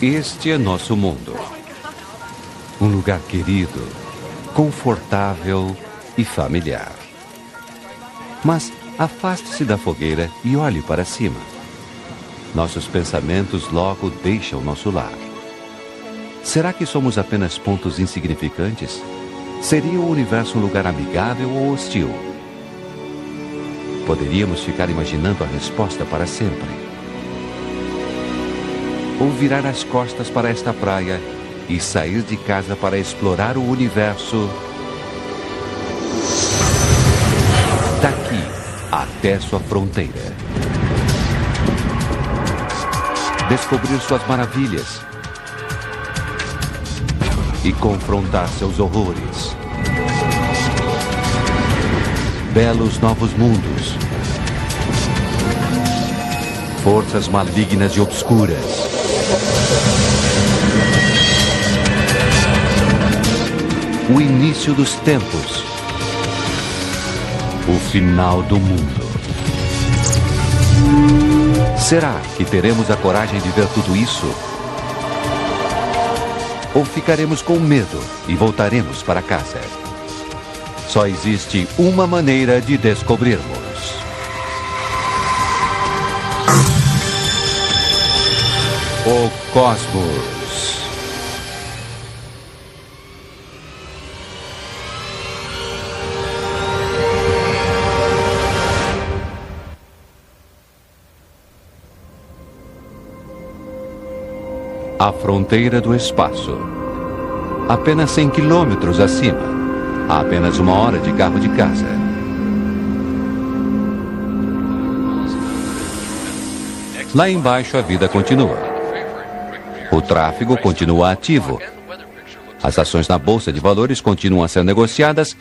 Este é nosso mundo. Um lugar querido, confortável e familiar. Mas afaste-se da fogueira e olhe para cima. Nossos pensamentos logo deixam nosso lar. Será que somos apenas pontos insignificantes? Seria o universo um lugar amigável ou hostil? Poderíamos ficar imaginando a resposta para sempre. Ou virar as costas para esta praia e sair de casa para explorar o universo daqui até sua fronteira. Descobrir suas maravilhas e confrontar seus horrores. Belos novos mundos. Forças malignas e obscuras. O início dos tempos. O final do mundo. Será que teremos a coragem de ver tudo isso? Ou ficaremos com medo e voltaremos para casa? Só existe uma maneira de descobrirmos. O Cosmos. A fronteira do espaço. Apenas 100 quilômetros acima. A apenas 1 hora de carro de casa. Lá embaixo a vida continua. O tráfego continua ativo. As ações na Bolsa de Valores continuam a ser negociadas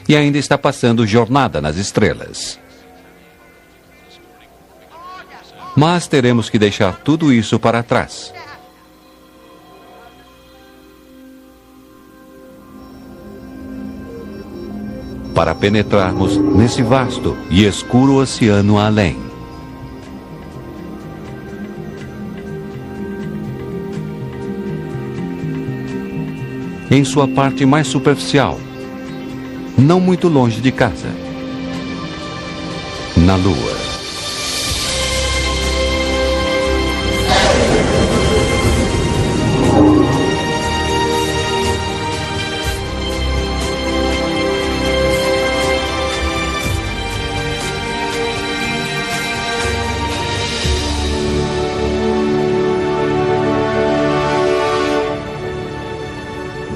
e ainda está passando Jornada nas Estrelas. Mas teremos que deixar tudo isso para trás. Para penetrarmos nesse vasto e escuro oceano além. Em sua parte mais superficial, não muito longe de casa, na Lua.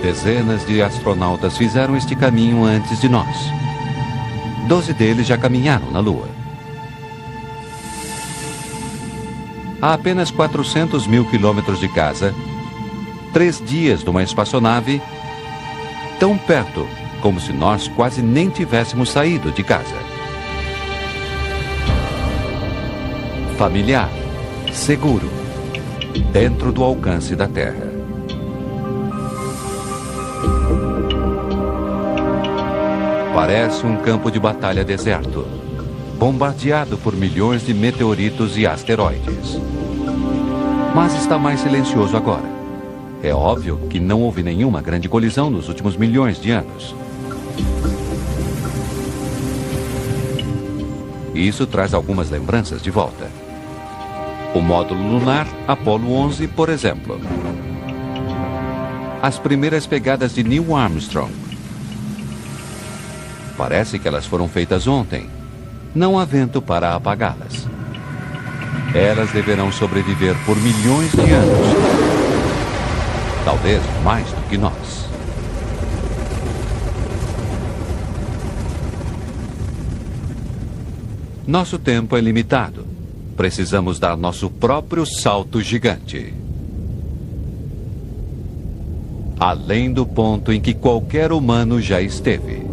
Dezenas de astronautas fizeram este caminho antes de nós. 12 deles já caminharam na Lua. A apenas 400 mil quilômetros de casa, 3 dias numa espaçonave, tão perto como se nós quase nem tivéssemos saído de casa. Familiar, seguro, dentro do alcance da Terra. Parece um campo de batalha deserto, bombardeado por milhões de meteoritos e asteroides. Mas está mais silencioso agora. É óbvio que não houve nenhuma grande colisão nos últimos milhões de anos. Isso traz algumas lembranças de volta. O módulo lunar Apollo 11, por exemplo. As primeiras pegadas de Neil Armstrong. Parece que elas foram feitas ontem. Não há vento para apagá-las. Elas deverão sobreviver por milhões de anos. Talvez mais do que nós. Nosso tempo é limitado. Precisamos dar nosso próprio salto gigante. Além do ponto em que qualquer humano já esteve.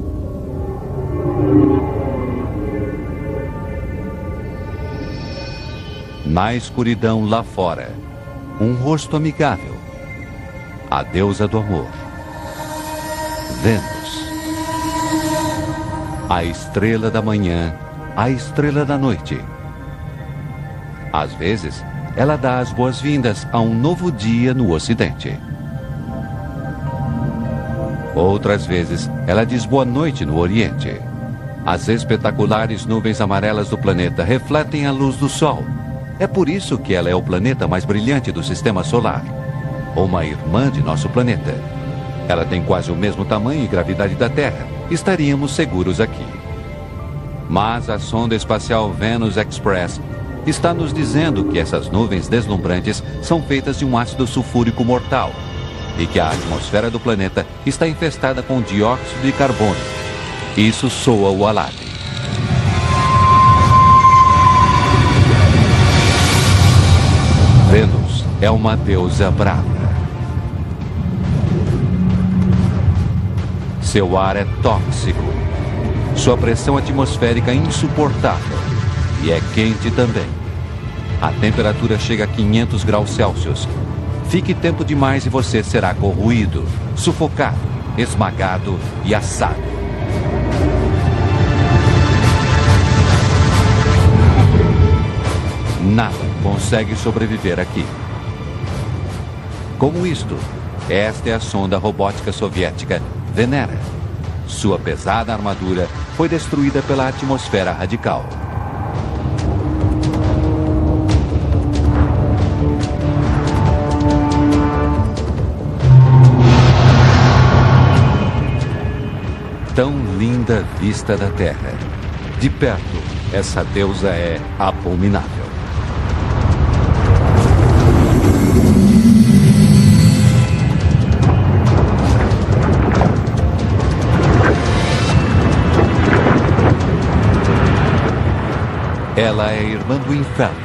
Na escuridão lá fora, um rosto amigável. A deusa do amor. Vênus. A estrela da manhã, a estrela da noite. Às vezes, ela dá as boas-vindas a um novo dia no Ocidente. Outras vezes, ela diz boa noite no Oriente. As espetaculares nuvens amarelas do planeta refletem a luz do Sol. É por isso que ela é o planeta mais brilhante do Sistema Solar. Uma irmã de nosso planeta. Ela tem quase o mesmo tamanho e gravidade da Terra. Estaríamos seguros aqui. Mas a sonda espacial Venus Express está nos dizendo que essas nuvens deslumbrantes são feitas de um ácido sulfúrico mortal e que a atmosfera do planeta está infestada com dióxido de carbono. Isso soa o alarme. Vênus é uma deusa brava. Seu ar é tóxico. Sua pressão atmosférica é insuportável. E é quente também. A temperatura chega a 500 graus Celsius. Fique tempo demais e você será corroído, sufocado, esmagado e assado. Nada consegue sobreviver aqui. Como isto, esta é a sonda robótica soviética Venera. Sua pesada armadura foi destruída pela atmosfera radical. Tão linda vista da Terra. De perto, essa deusa é abominável. Ela é irmã do inferno,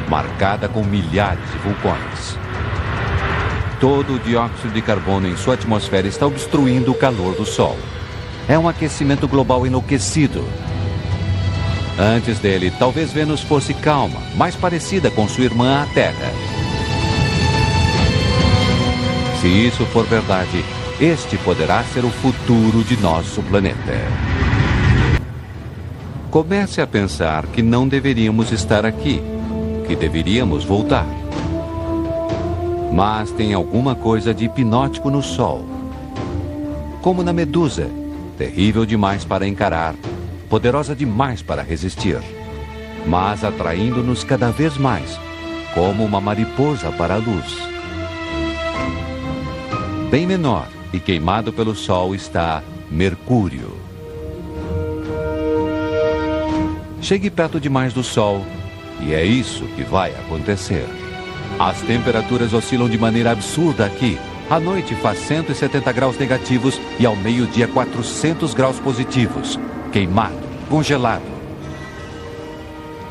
marcada com milhares de vulcões. Todo o dióxido de carbono em sua atmosfera está obstruindo o calor do Sol. É um aquecimento global enlouquecido. Antes dele, talvez Vênus fosse calma, mais parecida com sua irmã, a Terra. Se isso for verdade, este poderá ser o futuro de nosso planeta. Comece a pensar que não deveríamos estar aqui, que deveríamos voltar. Mas tem alguma coisa de hipnótico no Sol. Como na Medusa, terrível demais para encarar, poderosa demais para resistir, mas atraindo-nos cada vez mais, como uma mariposa para a luz. Bem menor e queimado pelo Sol está Mercúrio. Chegue perto demais do Sol e é isso que vai acontecer. As temperaturas oscilam de maneira absurda aqui. À noite faz 170 graus negativos e ao meio-dia 400 graus positivos. Queimado, congelado.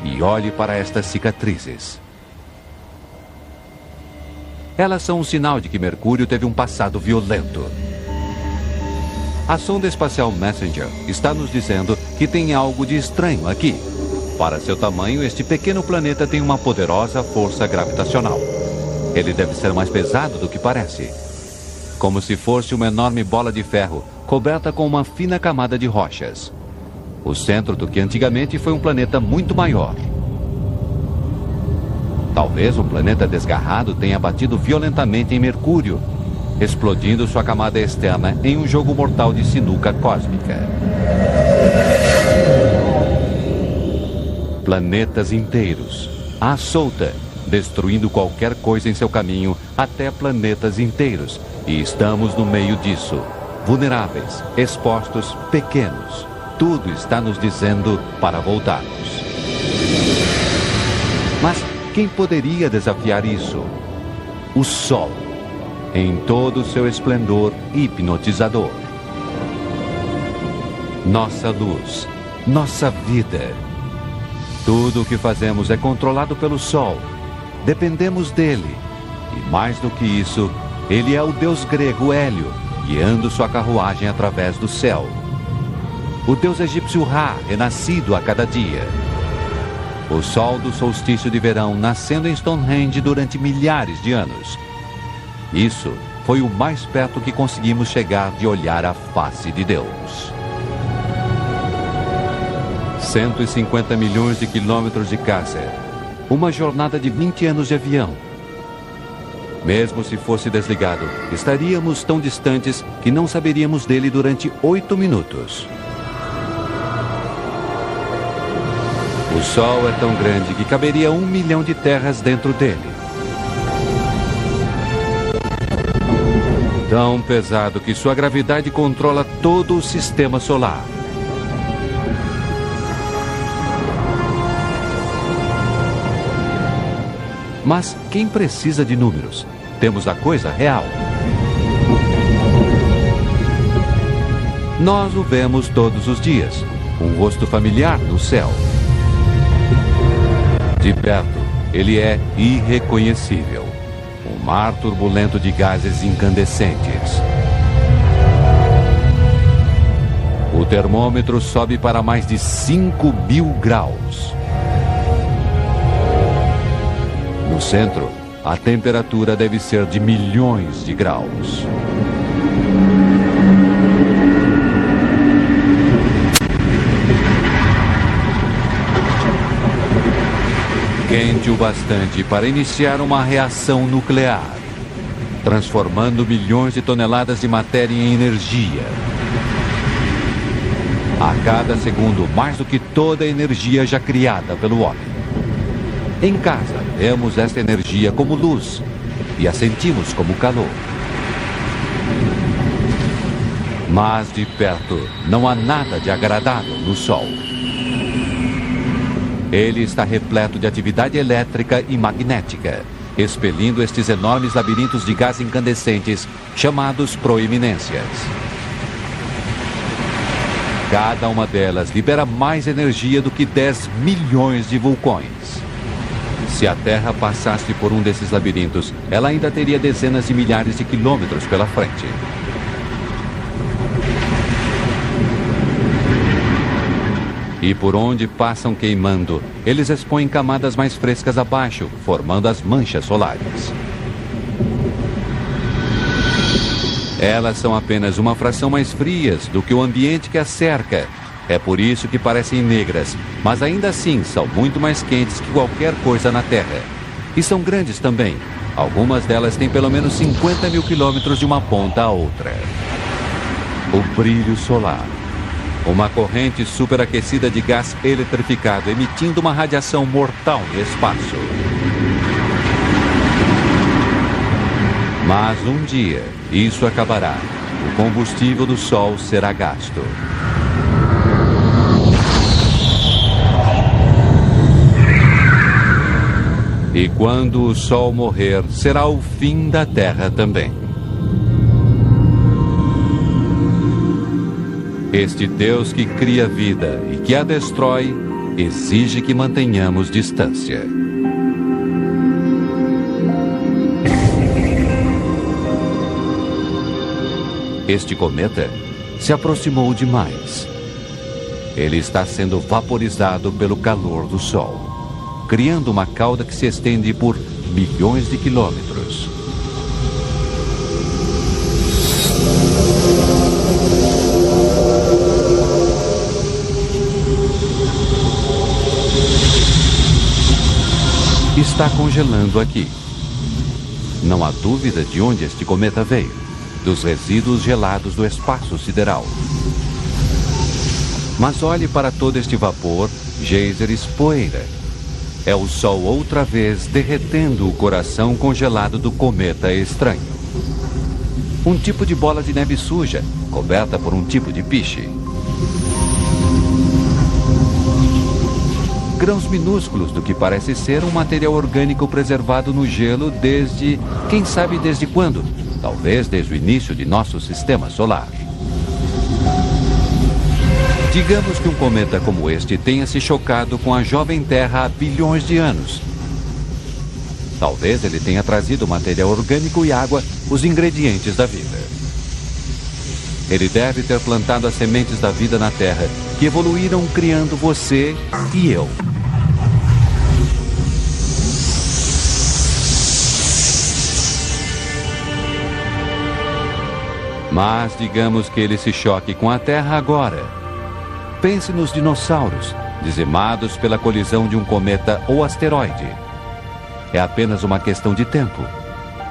E olhe para estas cicatrizes. Elas são um sinal de que Mercúrio teve um passado violento. A sonda espacial Messenger está nos dizendo que tem algo de estranho aqui. Para seu tamanho, este pequeno planeta tem uma poderosa força gravitacional. Ele deve ser mais pesado do que parece. Como se fosse uma enorme bola de ferro, coberta com uma fina camada de rochas. O centro do que antigamente foi um planeta muito maior. Talvez um planeta desgarrado tenha batido violentamente em Mercúrio, explodindo sua camada externa em um jogo mortal de sinuca cósmica. Planetas inteiros, à solta, destruindo qualquer coisa em seu caminho, até planetas inteiros. E estamos no meio disso, vulneráveis, expostos, pequenos. Tudo está nos dizendo para voltarmos. Mas quem poderia desafiar isso? O Sol, em todo o seu esplendor hipnotizador. Nossa luz, nossa vida. Tudo o que fazemos é controlado pelo Sol. Dependemos dele. E mais do que isso, ele é o deus grego Hélio, guiando sua carruagem através do céu. O deus egípcio Ra, renascido a cada dia. O sol do solstício de verão nascendo em Stonehenge durante milhares de anos. Isso foi o mais perto que conseguimos chegar de olhar a face de Deus. 150 milhões de quilômetros de Kásser, uma jornada de 20 anos de avião. Mesmo se fosse desligado, estaríamos tão distantes que não saberíamos dele durante 8 minutos. O Sol é tão grande que caberia 1 milhão de terras dentro dele. Tão pesado que sua gravidade controla todo o sistema solar. Mas quem precisa de números? Temos a coisa real. Nós o vemos todos os dias, um rosto familiar no céu. De perto, ele é irreconhecível. Um mar turbulento de gases incandescentes. O termômetro sobe para mais de 5.000 graus. No centro, a temperatura deve ser de milhões de graus. Quente o bastante para iniciar uma reação nuclear, transformando milhões de toneladas de matéria em energia. A cada segundo, mais do que toda a energia já criada pelo homem. Em casa, vemos esta energia como luz e a sentimos como calor. Mas de perto, não há nada de agradável no Sol. Ele está repleto de atividade elétrica e magnética, expelindo estes enormes labirintos de gás incandescentes chamados proeminências. Cada uma delas libera mais energia do que 10 milhões de vulcões. Se a Terra passasse por um desses labirintos, ela ainda teria dezenas de milhares de quilômetros pela frente. E por onde passam queimando, eles expõem camadas mais frescas abaixo, formando as manchas solares. Elas são apenas uma fração mais frias do que o ambiente que as cerca. É por isso que parecem negras, mas ainda assim são muito mais quentes que qualquer coisa na Terra. E são grandes também. Algumas delas têm pelo menos 50.000 quilômetros de uma ponta a outra. O brilho solar. Uma corrente superaquecida de gás eletrificado, emitindo uma radiação mortal no espaço. Mas um dia, isso acabará. O combustível do Sol será gasto. E quando o Sol morrer, será o fim da Terra também. Este Deus que cria vida e que a destrói, exige que mantenhamos distância. Este cometa se aproximou demais. Ele está sendo vaporizado pelo calor do Sol, criando uma cauda que se estende por milhões de quilômetros. Está congelando aqui. Não há dúvida de onde este cometa veio, dos resíduos gelados do espaço sideral. Mas olhe para todo este vapor, geysers, poeira. É o Sol outra vez derretendo o coração congelado do cometa estranho. Um tipo de bola de neve suja, coberta por um tipo de piche. Grãos minúsculos do que parece ser um material orgânico preservado no gelo desde, quem sabe desde quando? Talvez desde o início de nosso sistema solar. Digamos que um cometa como este tenha se chocado com a jovem Terra há bilhões de anos. Talvez ele tenha trazido material orgânico e água, os ingredientes da vida. Ele deve ter plantado as sementes da vida na Terra, que evoluíram criando você e eu. Mas digamos que ele se choque com a Terra agora. Pense nos dinossauros, dizimados pela colisão de um cometa ou asteroide. É apenas uma questão de tempo.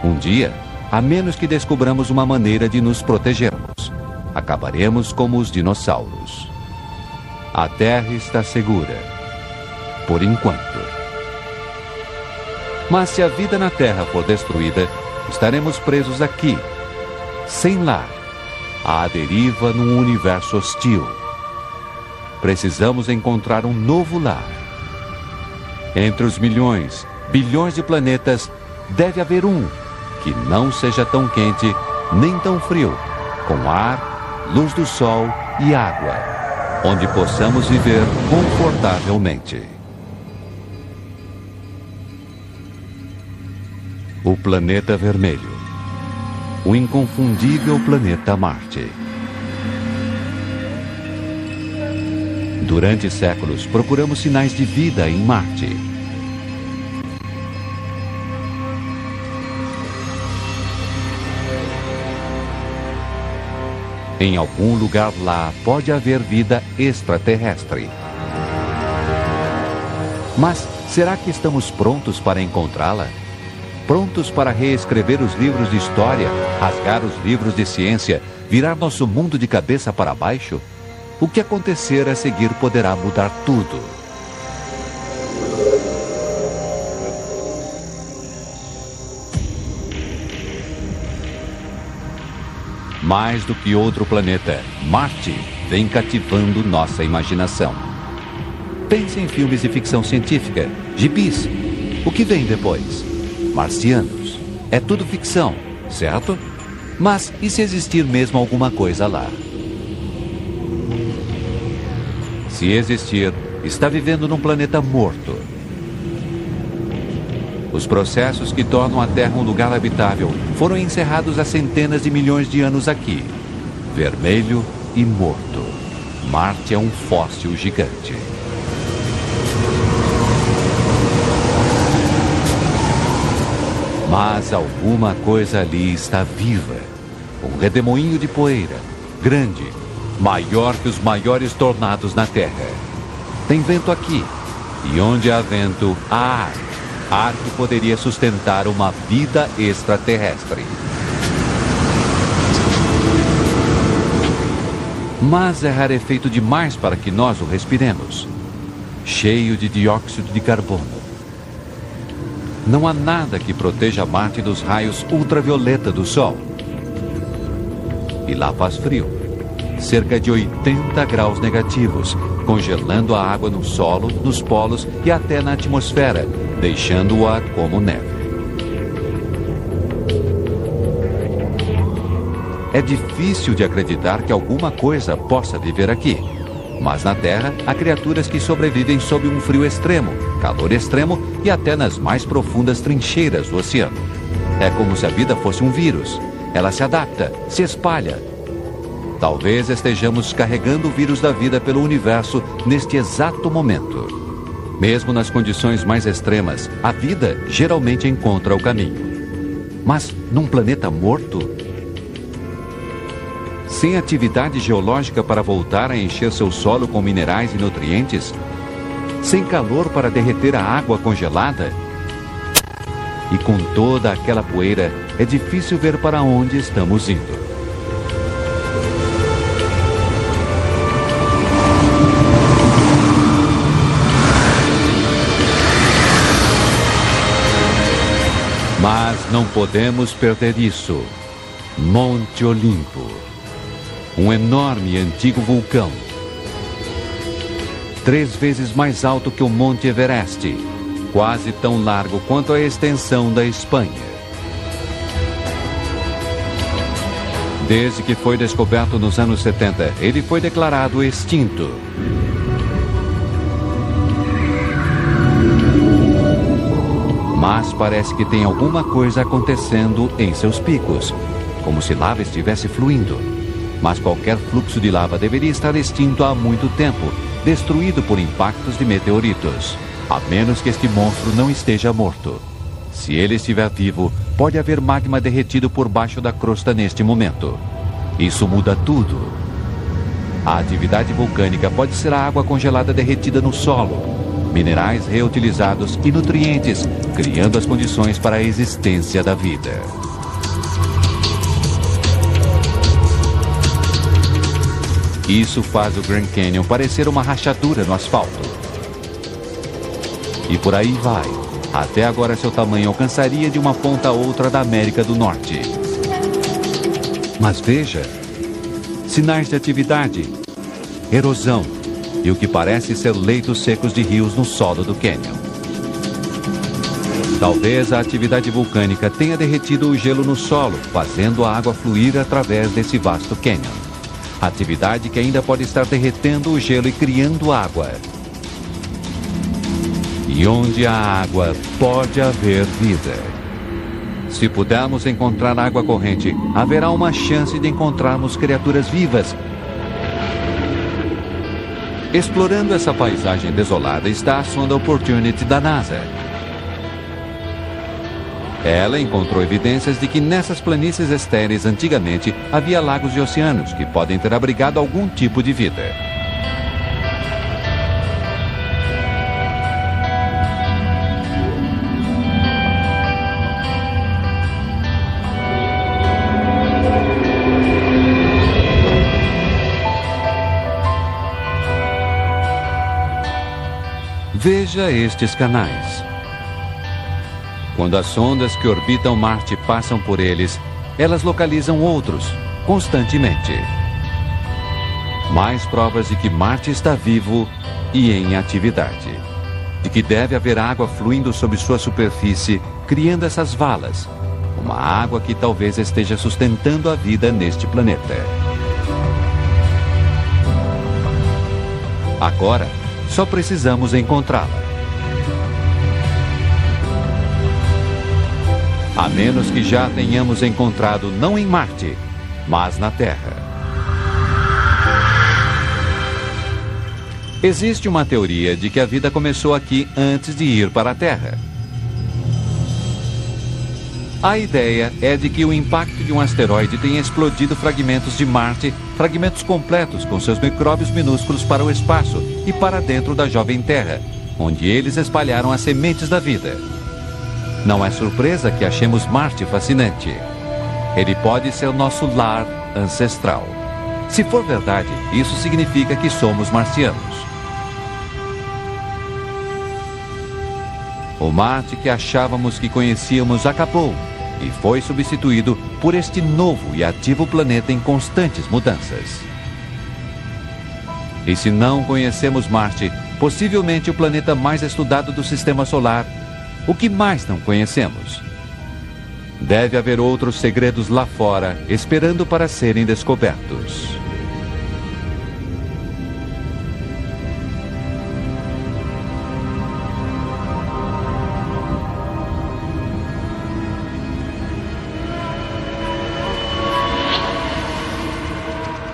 Um dia, a menos que descobramos uma maneira de nos protegermos, acabaremos como os dinossauros. A Terra está segura, por enquanto. Mas se a vida na Terra for destruída, estaremos presos aqui, sem lar, à deriva num universo hostil. Precisamos encontrar um novo lar. Entre os milhões, bilhões de planetas, deve haver um que não seja tão quente nem tão frio, com ar, luz do sol e água, onde possamos viver confortavelmente. O planeta vermelho. O inconfundível planeta Marte. Durante séculos, procuramos sinais de vida em Marte. Em algum lugar lá pode haver vida extraterrestre. Mas será que estamos prontos para encontrá-la? Prontos para reescrever os livros de história, rasgar os livros de ciência, virar nosso mundo de cabeça para baixo? O que acontecer a seguir poderá mudar tudo. Mais do que outro planeta, Marte vem cativando nossa imaginação. Pense em filmes de ficção científica, gibis. O que vem depois? Marcianos. É tudo ficção, certo? Mas e se existir mesmo alguma coisa lá? Se existir, está vivendo num planeta morto. Os processos que tornam a Terra um lugar habitável foram encerrados há centenas de milhões de anos aqui. Vermelho e morto. Marte é um fóssil gigante. Mas alguma coisa ali está viva. Um redemoinho de poeira, grande, maior que os maiores tornados na Terra. Tem vento aqui, e onde há vento, há ar. Ar que poderia sustentar uma vida extraterrestre. Mas é rarefeito demais para que nós o respiremos. Cheio de dióxido de carbono. Não há nada que proteja Marte dos raios ultravioleta do Sol. E lá faz frio. Cerca de 80 graus negativos, congelando a água no solo, nos polos e até na atmosfera, deixando-a como neve. É difícil de acreditar que alguma coisa possa viver aqui. Mas na Terra, há criaturas que sobrevivem sob um frio extremo, calor extremo e até nas mais profundas trincheiras do oceano. É como se a vida fosse um vírus. Ela se adapta, se espalha. Talvez estejamos carregando o vírus da vida pelo universo neste exato momento. Mesmo nas condições mais extremas, a vida geralmente encontra o caminho. Mas num planeta morto? Sem atividade geológica para voltar a encher seu solo com minerais e nutrientes? Sem calor para derreter a água congelada? E com toda aquela poeira, é difícil ver para onde estamos indo. Mas não podemos perder isso. Monte Olimpo. Um enorme e antigo vulcão. 3 vezes mais alto que o Monte Everest. Quase tão largo quanto a extensão da Espanha. Desde que foi descoberto nos anos 70, ele foi declarado extinto. Mas parece que tem alguma coisa acontecendo em seus picos, como se lava estivesse fluindo. Mas qualquer fluxo de lava deveria estar extinto há muito tempo, destruído por impactos de meteoritos. A menos que este monstro não esteja morto. Se ele estiver vivo, pode haver magma derretido por baixo da crosta neste momento. Isso muda tudo. A atividade vulcânica pode ser a água congelada derretida no solo, minerais reutilizados e nutrientes, criando as condições para a existência da vida. Isso faz o Grand Canyon parecer uma rachadura no asfalto. E por aí vai. Até agora seu tamanho alcançaria de uma ponta a outra da América do Norte. Mas veja, sinais de atividade, erosão e o que parece ser leitos secos de rios no solo do cânion. Talvez a atividade vulcânica tenha derretido o gelo no solo, fazendo a água fluir através desse vasto cânion. Atividade que ainda pode estar derretendo o gelo e criando água. E onde há água, pode haver vida. Se pudermos encontrar água corrente, haverá uma chance de encontrarmos criaturas vivas. Explorando essa paisagem desolada está a sonda Opportunity da NASA. Ela encontrou evidências de que nessas planícies estéreis antigamente havia lagos e oceanos que podem ter abrigado algum tipo de vida. Veja estes canais. Quando as sondas que orbitam Marte passam por eles, elas localizam outros, constantemente. Mais provas de que Marte está vivo e em atividade. De que deve haver água fluindo sobre sua superfície, criando essas valas. Uma água que talvez esteja sustentando a vida neste planeta. Agora, só precisamos encontrá-la. A menos que já tenhamos encontrado não em Marte, mas na Terra. Existe uma teoria de que a vida começou aqui antes de ir para a Terra. A ideia é de que o impacto de um asteroide tenha explodido fragmentos de Marte, fragmentos completos com seus micróbios minúsculos para o espaço e para dentro da jovem Terra, onde eles espalharam as sementes da vida. Não é surpresa que achemos Marte fascinante. Ele pode ser nosso lar ancestral. Se for verdade, isso significa que somos marcianos. O Marte que achávamos que conhecíamos acabou e foi substituído por este novo e ativo planeta em constantes mudanças. E se não conhecemos Marte, possivelmente o planeta mais estudado do Sistema Solar, o que mais não conhecemos? Deve haver outros segredos lá fora, esperando para serem descobertos.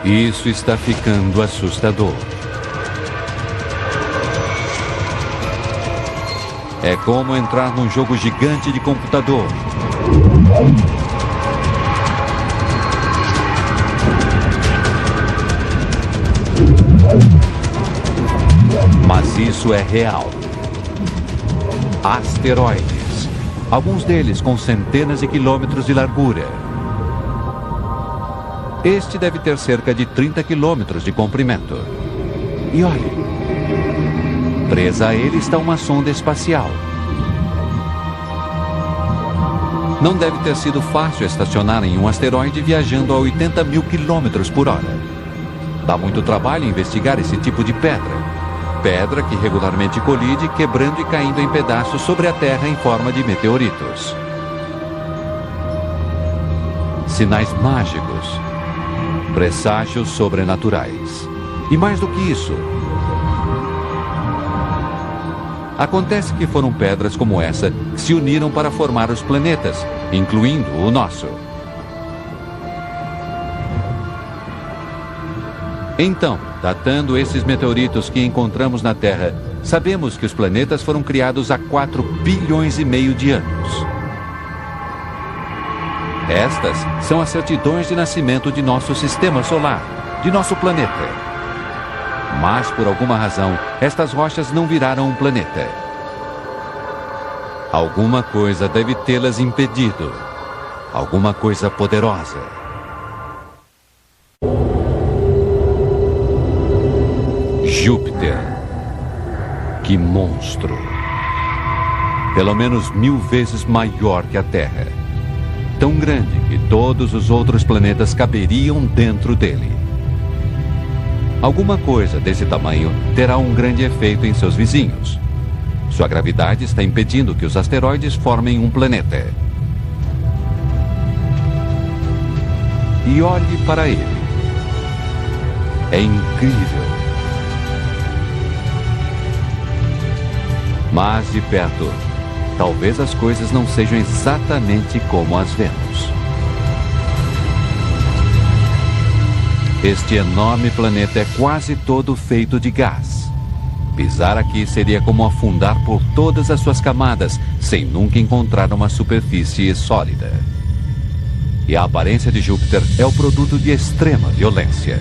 Isso está ficando assustador. É como entrar num jogo gigante de computador. Mas isso é real. Asteroides. Alguns deles com centenas de quilômetros de largura. Este deve ter cerca de 30 quilômetros de comprimento. E olhe, presa a ele está uma sonda espacial. Não deve ter sido fácil estacionar em um asteroide viajando a 80 mil quilômetros por hora. Dá muito trabalho investigar esse tipo de pedra. Pedra que regularmente colide, quebrando e caindo em pedaços sobre a Terra em forma de meteoritos. Sinais mágicos. Presságios sobrenaturais. E mais do que isso, acontece que foram pedras como essa que se uniram para formar os planetas, incluindo o nosso. Então, datando esses meteoritos que encontramos na Terra, sabemos que os planetas foram criados há 4 bilhões e meio de anos. Estas são as certidões de nascimento de nosso sistema solar, de nosso planeta. Mas, por alguma razão, estas rochas não viraram um planeta. Alguma coisa deve tê-las impedido. Alguma coisa poderosa. Júpiter. Que monstro. Pelo menos 1000 vezes maior que a Terra. Tão grande que todos os outros planetas caberiam dentro dele. Alguma coisa desse tamanho terá um grande efeito em seus vizinhos. Sua gravidade está impedindo que os asteroides formem um planeta. E olhe para ele. É incrível. Mas de perto, talvez as coisas não sejam exatamente como as vemos. Este enorme planeta é quase todo feito de gás. Pisar aqui seria como afundar por todas as suas camadas, sem nunca encontrar uma superfície sólida. E a aparência de Júpiter é o produto de extrema violência.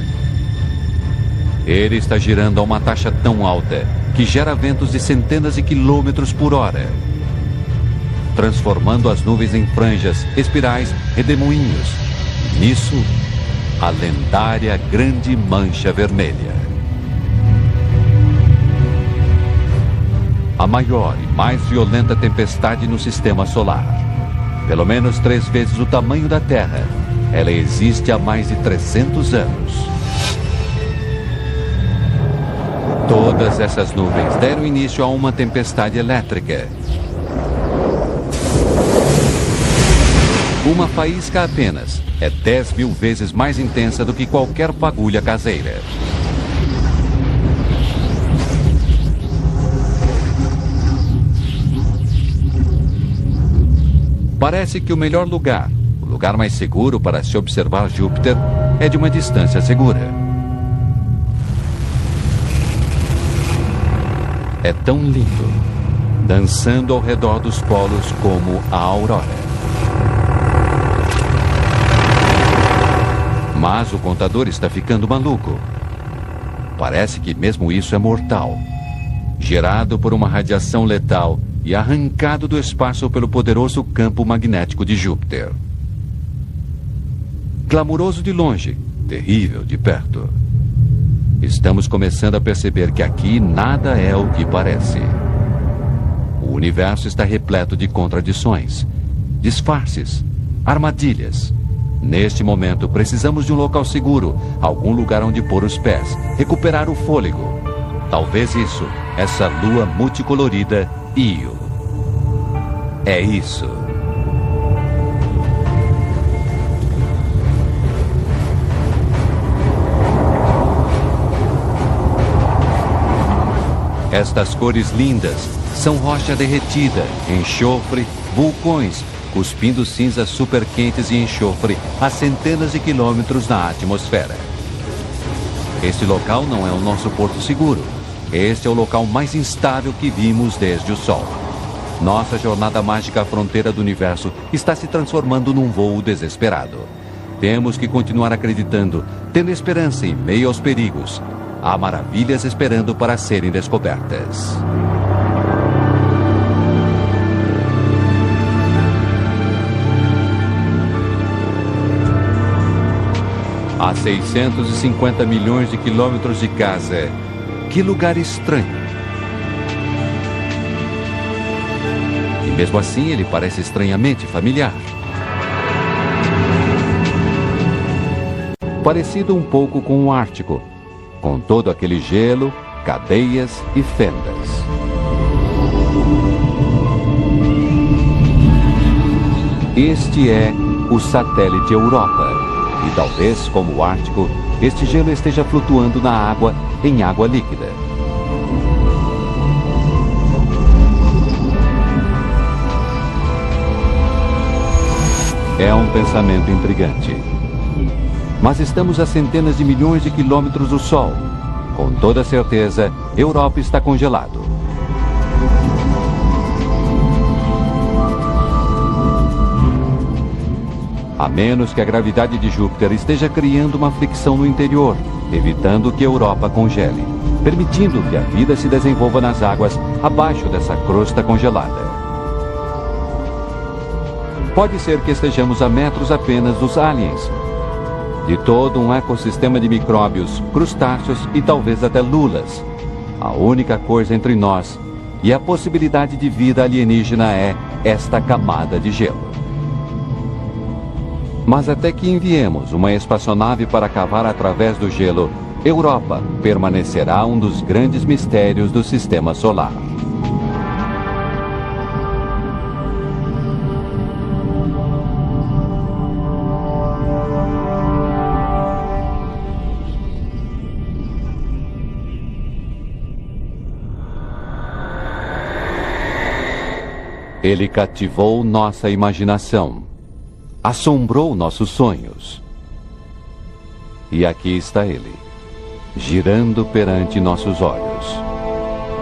Ele está girando a uma taxa tão alta que gera ventos de centenas de quilômetros por hora, transformando as nuvens em franjas, espirais, redemoinhos. Nisso, a lendária Grande Mancha Vermelha. A maior e mais violenta tempestade no sistema solar. Pelo menos 3 vezes o tamanho da Terra. Ela existe há mais de 300 anos. Todas essas nuvens deram início a uma tempestade elétrica. Uma faísca apenas é 10.000 vezes mais intensa do que qualquer fagulha caseira. Parece que o melhor lugar, o lugar mais seguro para se observar Júpiter, é de uma distância segura. É tão lindo, dançando ao redor dos polos como a aurora. Mas o contador está ficando maluco. Parece que mesmo isso é mortal. Gerado por uma radiação letal e arrancado do espaço pelo poderoso campo magnético de Júpiter. Clamoroso de longe, terrível de perto. Estamos começando a perceber que aqui nada é o que parece. O universo está repleto de contradições, disfarces, armadilhas. Neste momento, precisamos de um local seguro, algum lugar onde pôr os pés, recuperar o fôlego. Talvez isso, essa lua multicolorida, Io. É isso. Estas cores lindas são rocha derretida, enxofre, vulcões, cuspindo cinzas superquentes e enxofre a centenas de quilômetros na atmosfera. Este local não é o nosso porto seguro. Este é o local mais instável que vimos desde o Sol. Nossa jornada mágica à fronteira do universo está se transformando num voo desesperado. Temos que continuar acreditando, tendo esperança em meio aos perigos. Há maravilhas esperando para serem descobertas. A 650 milhões de quilômetros de casa. Que lugar estranho. E mesmo assim ele parece estranhamente familiar. Parecido um pouco com o Ártico, com todo aquele gelo, cadeias e fendas. Este é o satélite Europa. E talvez, como o Ártico, este gelo esteja flutuando na água, em água líquida. É um pensamento intrigante. Mas estamos a centenas de milhões de quilômetros do Sol. Com toda certeza, Europa está congelado. A menos que a gravidade de Júpiter esteja criando uma fricção no interior, evitando que Europa congele. permitindo que a vida se desenvolva nas águas abaixo dessa crosta congelada. Pode ser que estejamos a metros apenas dos aliens, de todo um ecossistema de micróbios, crustáceos e talvez até lulas. A única coisa entre nós e a possibilidade de vida alienígena é esta camada de gelo. Mas até que enviemos uma espaçonave para cavar através do gelo, Europa permanecerá um dos grandes mistérios do Sistema Solar. Ele cativou nossa imaginação, assombrou nossos sonhos. E aqui está ele, girando perante nossos olhos.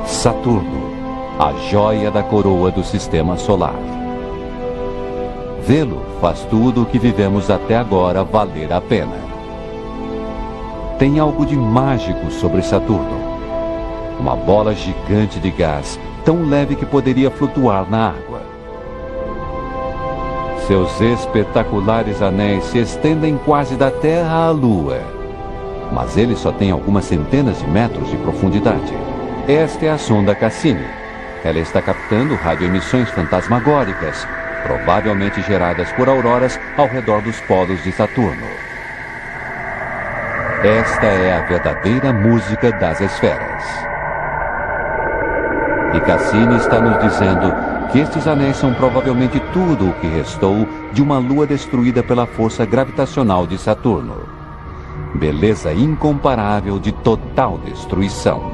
Saturno, a joia da coroa do Sistema Solar. Vê-lo faz tudo o que vivemos até agora valer a pena. Tem algo de mágico sobre Saturno. Uma bola gigante de gás, tão leve que poderia flutuar na água. Seus espetaculares anéis se estendem quase da Terra à Lua. Mas ele só tem algumas centenas de metros de profundidade. Esta é a sonda Cassini. Ela está captando radioemissões fantasmagóricas, provavelmente geradas por auroras ao redor dos polos de Saturno. Esta é a verdadeira música das esferas. E Cassini está nos dizendo que estes anéis são provavelmente tudo o que restou de uma lua destruída pela força gravitacional de Saturno. Beleza incomparável de total destruição.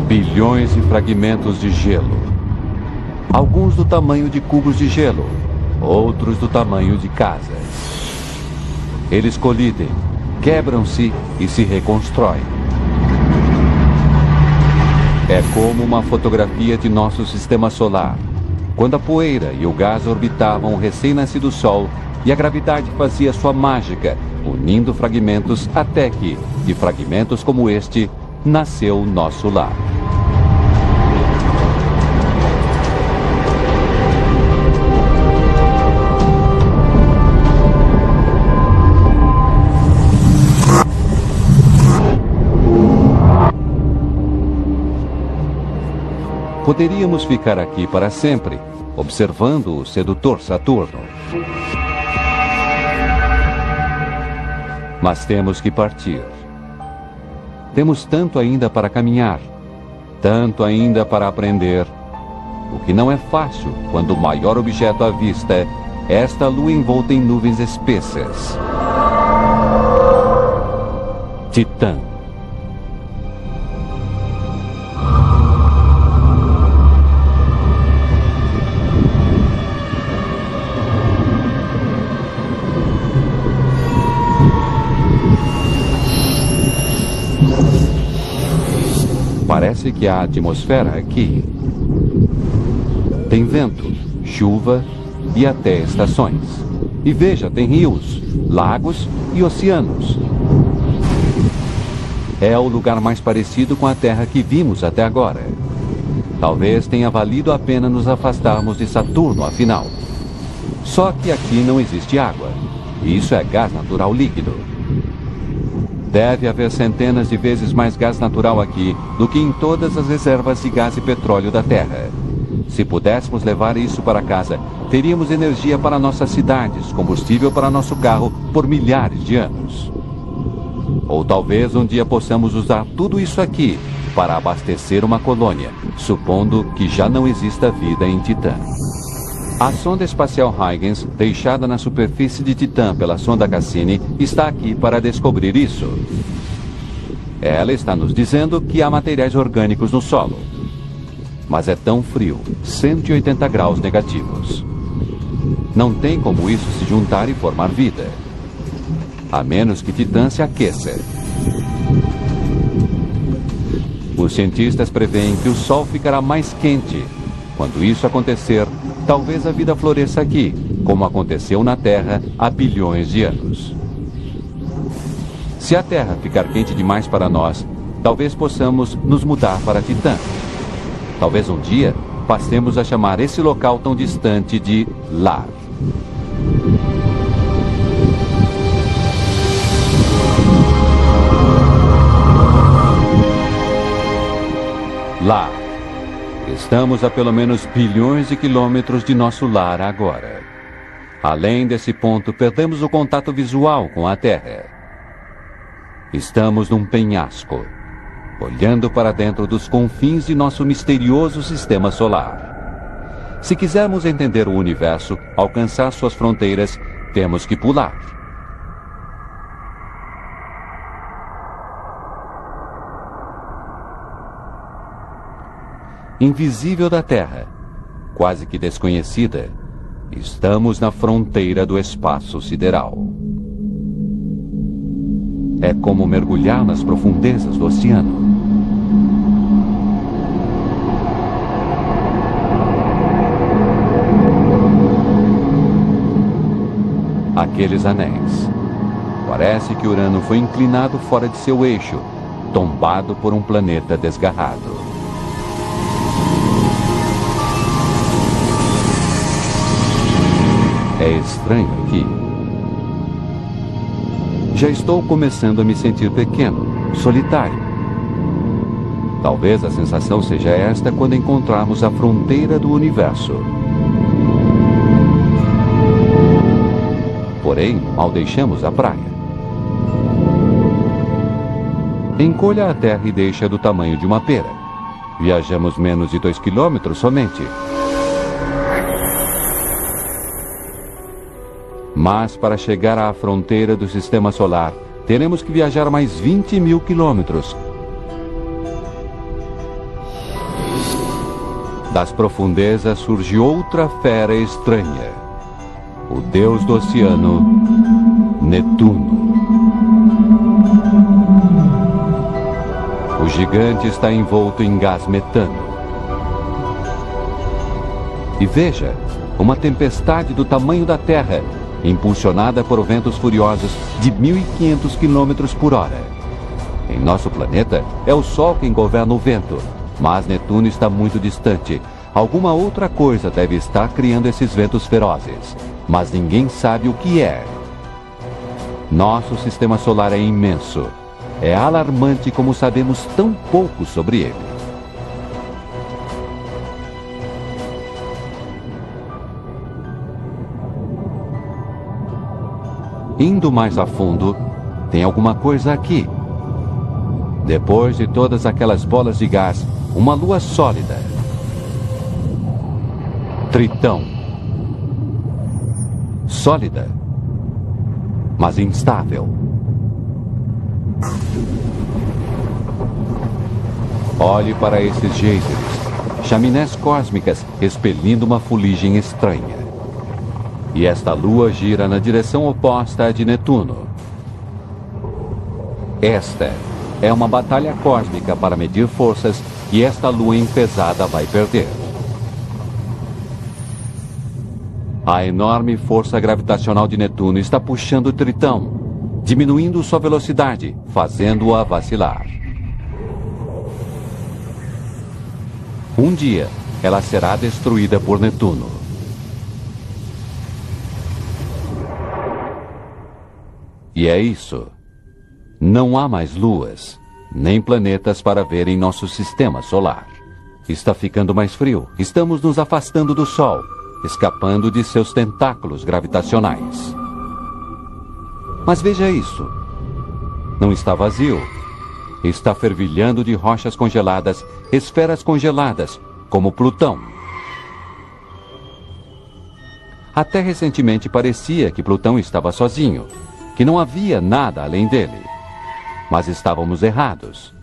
Bilhões de fragmentos de gelo. Alguns do tamanho de cubos de gelo, outros do tamanho de casas. Eles colidem, quebram-se e se reconstroem. É como uma fotografia de nosso sistema solar, quando a poeira e o gás orbitavam o recém-nascido Sol e a gravidade fazia sua mágica, unindo fragmentos até que, de fragmentos como este, nasceu nosso lar. Poderíamos ficar aqui para sempre, observando o sedutor Saturno. Mas temos que partir. Temos tanto ainda para caminhar, tanto ainda para aprender. O que não é fácil quando o maior objeto à vista é esta lua envolta em nuvens espessas. Titã. Parece que a atmosfera aqui tem vento, chuva e até estações. E veja, tem rios, lagos e oceanos. É o lugar mais parecido com a Terra que vimos até agora. Talvez tenha valido a pena nos afastarmos de Saturno, afinal. Só que aqui não existe água. E isso é gás natural líquido. Deve haver centenas de vezes mais gás natural aqui do que em todas as reservas de gás e petróleo da Terra. Se pudéssemos levar isso para casa, teríamos energia para nossas cidades, combustível para nosso carro por milhares de anos. Ou talvez um dia possamos usar tudo isso aqui para abastecer uma colônia, supondo que já não exista vida em Titã. A sonda espacial Huygens, deixada na superfície de Titã pela sonda Cassini, está aqui para descobrir isso. Ela está nos dizendo que há materiais orgânicos no solo. Mas é tão frio, 180 graus negativos. Não tem como isso se juntar e formar vida. A menos que Titã se aqueça. Os cientistas preveem que o Sol ficará mais quente. Quando isso acontecer, talvez a vida floresça aqui, como aconteceu na Terra há bilhões de anos. Se a Terra ficar quente demais para nós, talvez possamos nos mudar para Titã. Talvez um dia passemos a chamar esse local tão distante de Lar. Lar. Estamos a pelo menos bilhões de quilômetros de nosso lar agora. Além desse ponto, perdemos o contato visual com a Terra. Estamos num penhasco, olhando para dentro dos confins de nosso misterioso sistema solar. Se quisermos entender o universo, alcançar suas fronteiras, temos que pular. Invisível da Terra, quase que desconhecida, estamos na fronteira do espaço sideral. É como mergulhar nas profundezas do oceano. Aqueles anéis. Parece que Urano foi inclinado fora de seu eixo, tombado por um planeta desgarrado. É estranho aqui. Já estou começando a me sentir pequeno, solitário. Talvez a sensação seja esta quando encontrarmos a fronteira do universo. Porém, mal deixamos a praia. Encolha a terra e deixa do tamanho de uma pera. Viajamos menos de 2 quilômetros somente. Mas para chegar à fronteira do sistema solar, teremos que viajar mais 20 mil quilômetros. Das profundezas surge outra fera estranha. O deus do oceano, Netuno. O gigante está envolto em gás metano. E veja, uma tempestade do tamanho da Terra, impulsionada por ventos furiosos de 1.500 km por hora. Em nosso planeta, é o Sol quem governa o vento, mas Netuno está muito distante. Alguma outra coisa deve estar criando esses ventos ferozes, mas ninguém sabe o que é. Nosso sistema solar é imenso. É alarmante como sabemos tão pouco sobre ele. Indo mais a fundo, tem alguma coisa aqui. Depois de todas aquelas bolas de gás, uma lua sólida. Tritão. Sólida, mas instável. Olhe para esses geysers, chaminés cósmicas expelindo uma fuligem estranha. E esta lua gira na direção oposta à de Netuno. Esta é uma batalha cósmica para medir forças e esta lua empesada vai perder. A enorme força gravitacional de Netuno está puxando o Tritão, diminuindo sua velocidade, fazendo-a vacilar. Um dia, ela será destruída por Netuno. E é isso. Não há mais luas, nem planetas para ver em nosso sistema solar. Está ficando mais frio. Estamos nos afastando do Sol, escapando de seus tentáculos gravitacionais. Mas veja isso. Não está vazio. Está fervilhando de rochas congeladas, esferas congeladas, como Plutão. Até recentemente parecia que Plutão estava sozinho, que não havia nada além dele. Mas estávamos errados.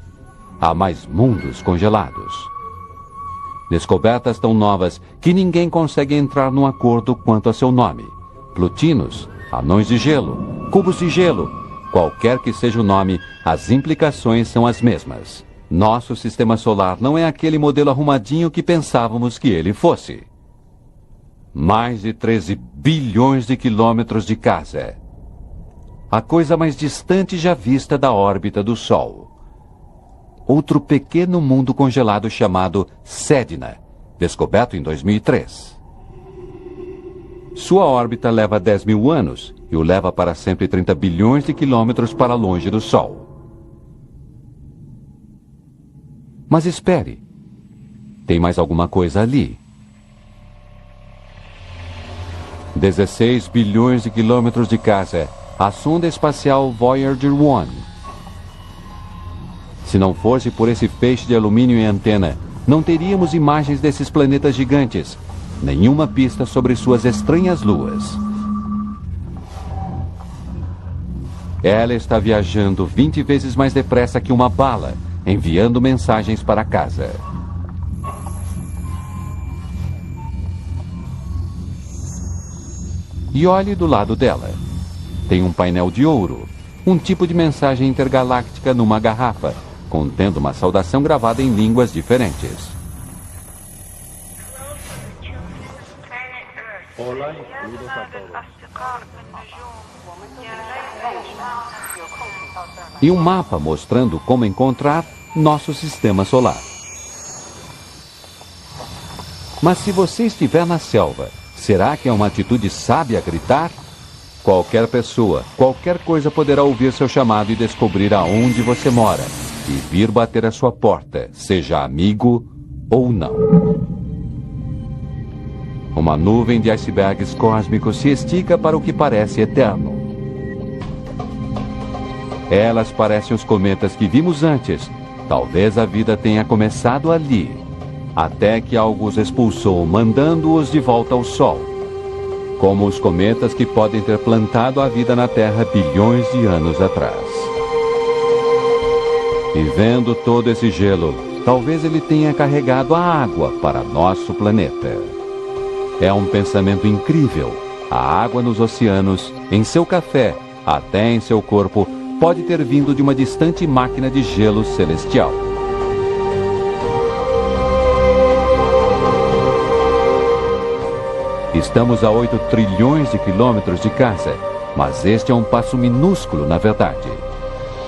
Há mais mundos congelados. Descobertas tão novas que ninguém consegue entrar num acordo quanto a seu nome. Plutinos, anões de gelo, cubos de gelo. Qualquer que seja o nome, as implicações são as mesmas. Nosso sistema solar não é aquele modelo arrumadinho que pensávamos que ele fosse. Mais de 13 bilhões de quilômetros de casa. A coisa mais distante já vista da órbita do Sol. Outro pequeno mundo congelado chamado Sedna, descoberto em 2003. Sua órbita leva 10 mil anos e o leva para 130 bilhões de quilômetros para longe do Sol. Mas espere, tem mais alguma coisa ali. 16 bilhões de quilômetros de casa, a sonda espacial Voyager 1. Se não fosse por esse feixe de alumínio e antena, não teríamos imagens desses planetas gigantes, nenhuma pista sobre suas estranhas luas. Ela está viajando 20 vezes mais depressa que uma bala, enviando mensagens para casa. E olhe do lado dela. Tem um painel de ouro, um tipo de mensagem intergaláctica numa garrafa, contendo uma saudação gravada em línguas diferentes. E um mapa mostrando como encontrar nosso sistema solar. Mas se você estiver na selva, será que é uma atitude sábia gritar? Qualquer pessoa, qualquer coisa poderá ouvir seu chamado e descobrir aonde você mora e vir bater à sua porta, seja amigo ou não. Uma nuvem de icebergs cósmicos se estica para o que parece eterno. Elas parecem os cometas que vimos antes. Talvez a vida tenha começado ali, até que algo os expulsou, mandando-os de volta ao Sol. Como os cometas que podem ter plantado a vida na Terra bilhões de anos atrás. E vendo todo esse gelo, talvez ele tenha carregado a água para nosso planeta. É um pensamento incrível. A água nos oceanos, em seu café, até em seu corpo, pode ter vindo de uma distante máquina de gelo celestial. Estamos a 8 trilhões de quilômetros de casa, mas este é um passo minúsculo, na verdade.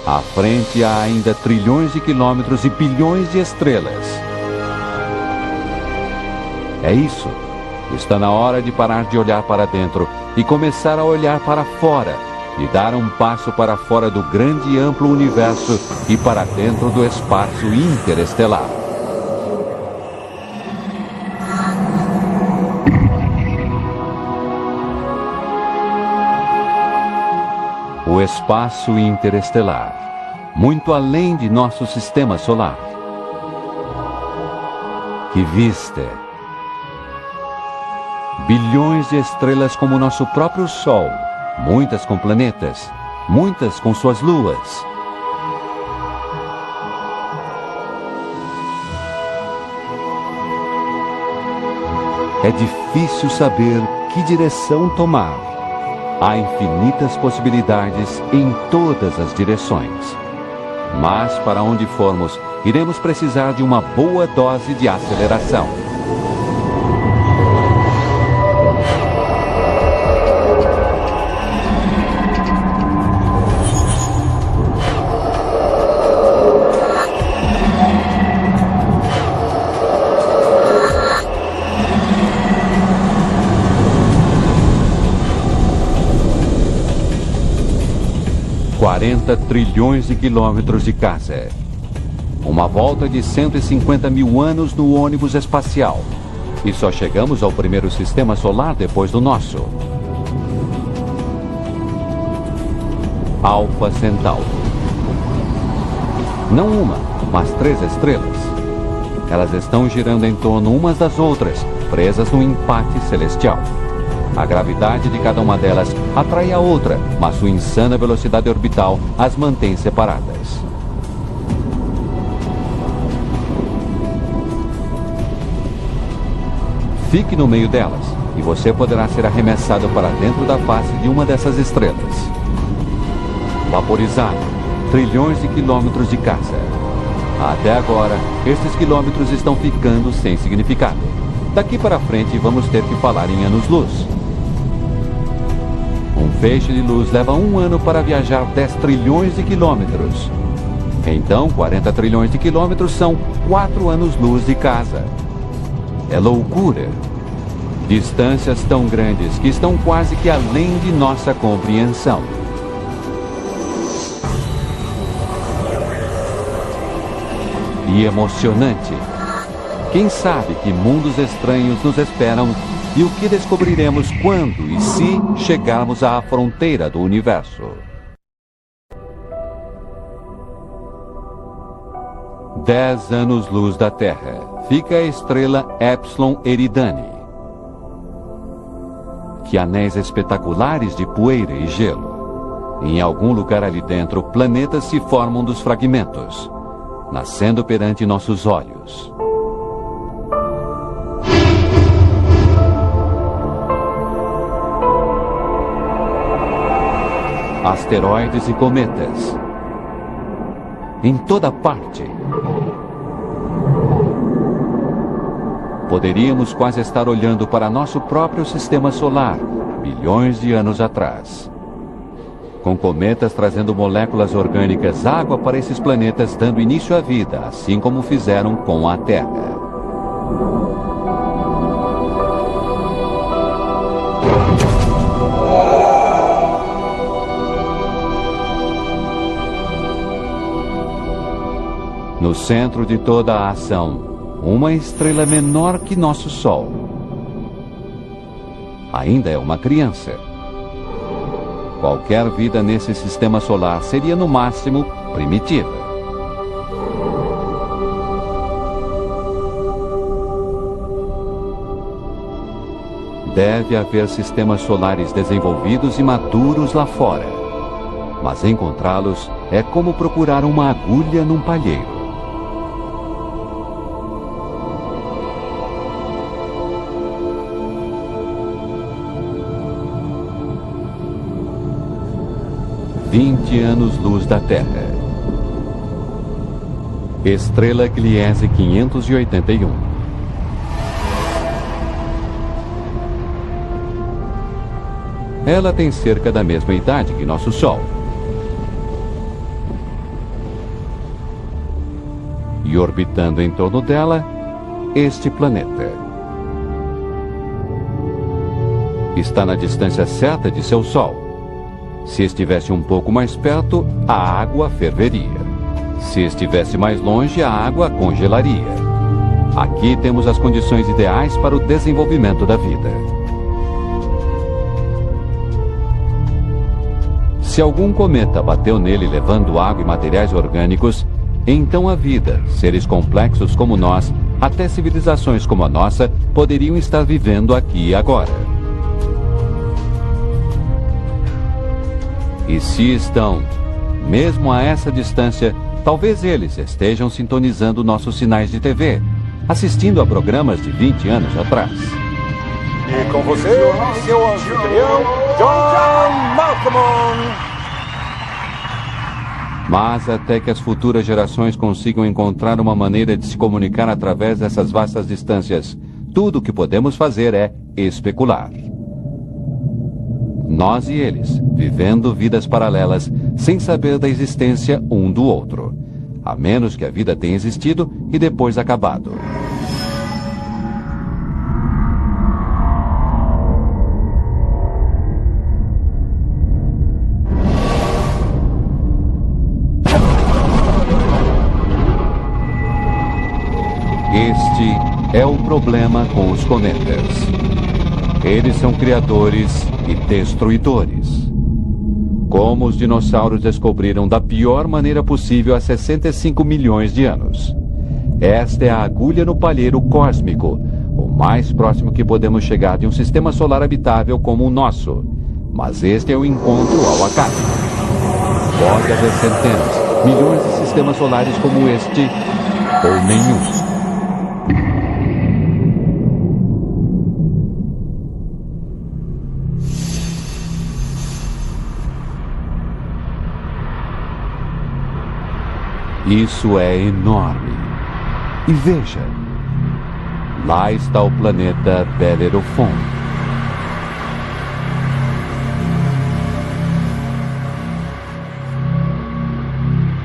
À frente há ainda trilhões de quilômetros e bilhões de estrelas. É isso. Está na hora de parar de olhar para dentro e começar a olhar para fora e dar um passo para fora do grande e amplo universo e para dentro do espaço interestelar. O espaço interestelar, muito além de nosso sistema solar. Que vista! Bilhões de estrelas como nosso próprio Sol, muitas com planetas, muitas com suas luas. É difícil saber que direção tomar. Há infinitas possibilidades em todas as direções. Mas, para onde formos, iremos precisar de uma boa dose de aceleração. $40 trilhões de quilômetros de casa. Uma volta de 150 mil anos no ônibus espacial. E só chegamos ao primeiro sistema solar depois do nosso. Alfa Centauro. Não uma, mas 3 estrelas. Elas estão girando em torno umas das outras, presas num empate celestial. A gravidade de cada uma delas atrai a outra, mas sua insana velocidade orbital as mantém separadas. Fique no meio delas, e você poderá ser arremessado para dentro da face de uma dessas estrelas. Vaporizado, trilhões de quilômetros de casa. Até agora, estes quilômetros estão ficando sem significado. Daqui para frente vamos ter que falar em anos-luz. Um feixe de luz leva 1 ano para viajar 10 trilhões de quilômetros. Então, 40 trilhões de quilômetros são 4 anos-luz de casa. É loucura. Distâncias tão grandes que estão quase que além de nossa compreensão. E emocionante. Quem sabe que mundos estranhos nos esperam e o que descobriremos quando e se chegarmos à fronteira do universo. 10 anos-luz da Terra. Fica a estrela Epsilon Eridani. Que anéis espetaculares de poeira e gelo. Em algum lugar ali dentro, planetas se formam dos fragmentos, nascendo perante nossos olhos. Asteroides e cometas. Em toda parte. Poderíamos quase estar olhando para nosso próprio sistema solar, bilhões de anos atrás. Com cometas trazendo moléculas orgânicas, água para esses planetas, dando início à vida, assim como fizeram com a Terra. No centro de toda a ação, uma estrela menor que nosso Sol. Ainda é uma criança. Qualquer vida nesse sistema solar seria, no máximo, primitiva. Deve haver sistemas solares desenvolvidos e maduros lá fora. Mas encontrá-los é como procurar uma agulha num palheiro. Anos-luz da Terra. Estrela Gliese 581. Ela tem cerca da mesma idade que nosso Sol. E orbitando em torno dela, este planeta. Está na distância certa de seu Sol. Se estivesse um pouco mais perto, a água ferveria. Se estivesse mais longe, a água congelaria. Aqui temos as condições ideais para o desenvolvimento da vida. Se algum cometa bateu nele levando água e materiais orgânicos, então a vida, seres complexos como nós, até civilizações como a nossa, poderiam estar vivendo aqui e agora. E se estão, mesmo a essa distância, talvez eles estejam sintonizando nossos sinais de TV, assistindo a programas de 20 anos atrás. E com você, seu anfitrião, John Malcolm. Mas até que as futuras gerações consigam encontrar uma maneira de se comunicar através dessas vastas distâncias, tudo o que podemos fazer é especular. Nós e eles, vivendo vidas paralelas, sem saber da existência um do outro. A menos que a vida tenha existido e depois acabado. Este é o problema com os cometas. Eles são criadores e destruidores. Como os dinossauros descobriram da pior maneira possível há 65 milhões de anos. Esta é a agulha no palheiro cósmico, o mais próximo que podemos chegar de um sistema solar habitável como o nosso. Mas este é o encontro ao acaso. Pode haver centenas, milhões de sistemas solares como este, ou nenhum. Isso é enorme. E veja, Lá está o planeta Bellerophon.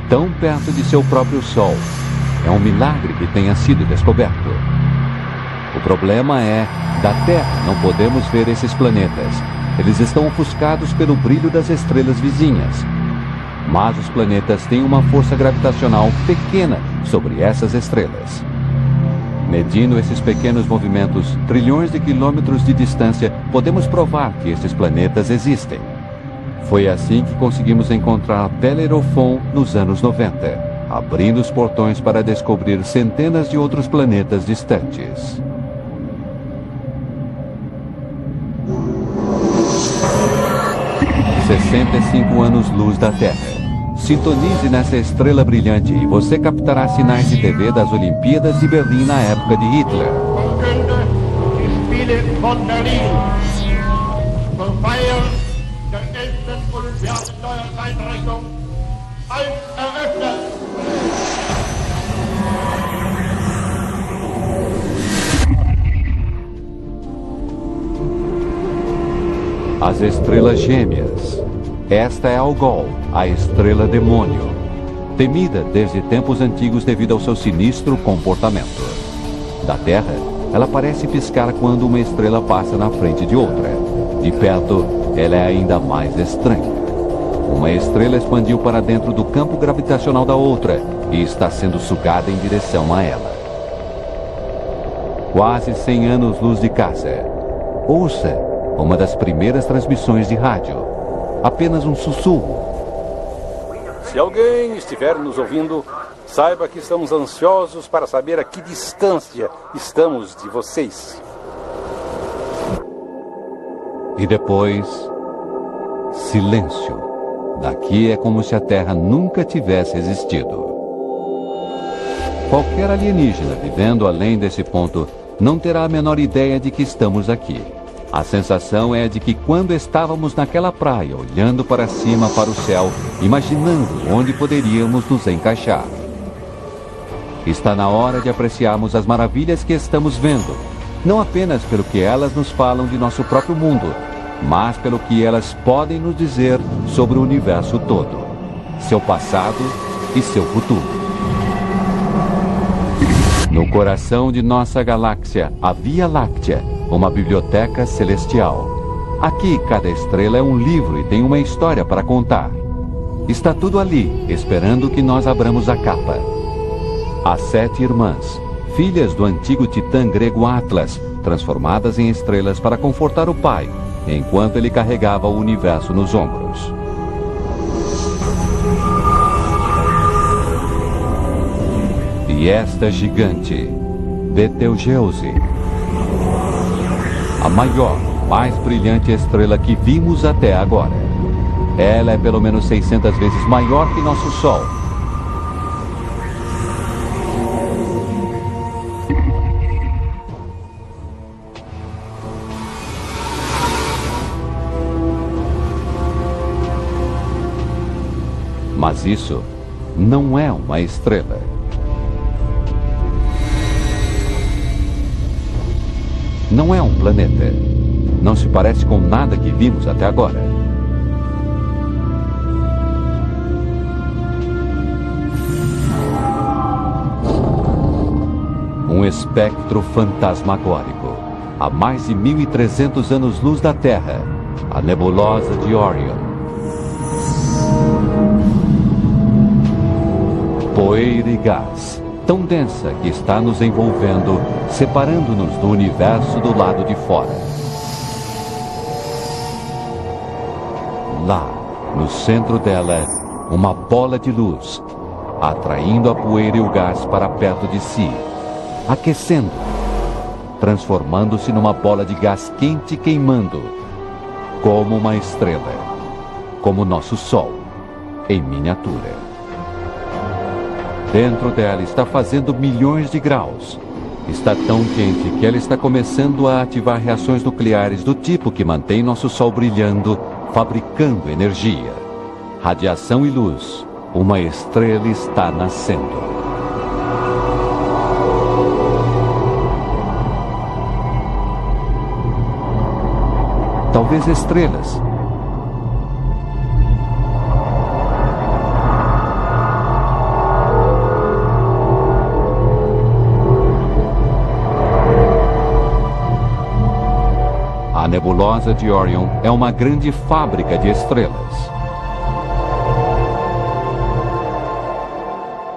Tão perto de seu próprio Sol. É um milagre que tenha sido descoberto. O problema é, da Terra não podemos ver esses planetas. Eles estão ofuscados pelo brilho das estrelas vizinhas. Mas os planetas têm uma força gravitacional pequena sobre essas estrelas. Medindo esses pequenos movimentos, trilhões de quilômetros de distância, podemos provar que esses planetas existem. Foi assim que conseguimos encontrar Bellerophon nos anos 90, abrindo os portões para descobrir centenas de outros planetas distantes. – 65 anos-luz da Terra. Sintonize nessa estrela brilhante e você captará sinais de TV das Olimpíadas de Berlim na época de Hitler. As estrelas gêmeas. Esta é Algol, a estrela demônio, temida desde tempos antigos devido ao seu sinistro comportamento. Da Terra, ela parece piscar quando uma estrela passa na frente de outra. De perto, ela é ainda mais estranha. Uma estrela expandiu para dentro do campo gravitacional da outra e está sendo sugada em direção a ela. Quase 100 anos-luz de casa. Ouça uma das primeiras transmissões de rádio. Apenas um sussurro. Se alguém estiver nos ouvindo, saiba que estamos ansiosos para saber a que distância estamos de vocês. E depois, silêncio. Daqui é como se a Terra nunca tivesse existido. Qualquer alienígena vivendo além desse ponto não terá a menor ideia de que estamos aqui. A sensação é de que quando estávamos naquela praia, olhando para cima para o céu, imaginando onde poderíamos nos encaixar. Está na hora de apreciarmos as maravilhas que estamos vendo, não apenas pelo que elas nos falam de nosso próprio mundo, mas pelo que elas podem nos dizer sobre o universo todo, seu passado e seu futuro. No coração de nossa galáxia, a Via Láctea, uma biblioteca celestial. Aqui, cada estrela é um livro e tem uma história para contar. Está tudo ali, esperando que nós abramos a capa. As 7 irmãs, filhas do antigo titã grego Atlas, transformadas em estrelas para confortar o pai, enquanto ele carregava o universo nos ombros. E esta gigante, Betelgeuse, a maior, mais brilhante estrela que vimos até agora. Ela é pelo menos 600 vezes maior que nosso Sol. Mas isso não é uma estrela. Não é um planeta. Não se parece com nada que vimos até agora. Um espectro fantasmagórico. A mais de 1.300 anos-luz da Terra. A nebulosa de Orion. Poeira e gás. Tão densa que está nos envolvendo, separando-nos do universo do lado de fora. Lá, no centro dela, uma bola de luz, atraindo a poeira e o gás para perto de si, aquecendo, transformando-se numa bola de gás quente queimando, como uma estrela, como nosso Sol, em miniatura. Dentro dela está fazendo milhões de graus. Está tão quente que ela está começando a ativar reações nucleares do tipo que mantém nosso Sol brilhando, fabricando energia. Radiação e luz. Uma estrela está nascendo. talvez estrelas. A nebulosa de Orion é uma grande fábrica de estrelas.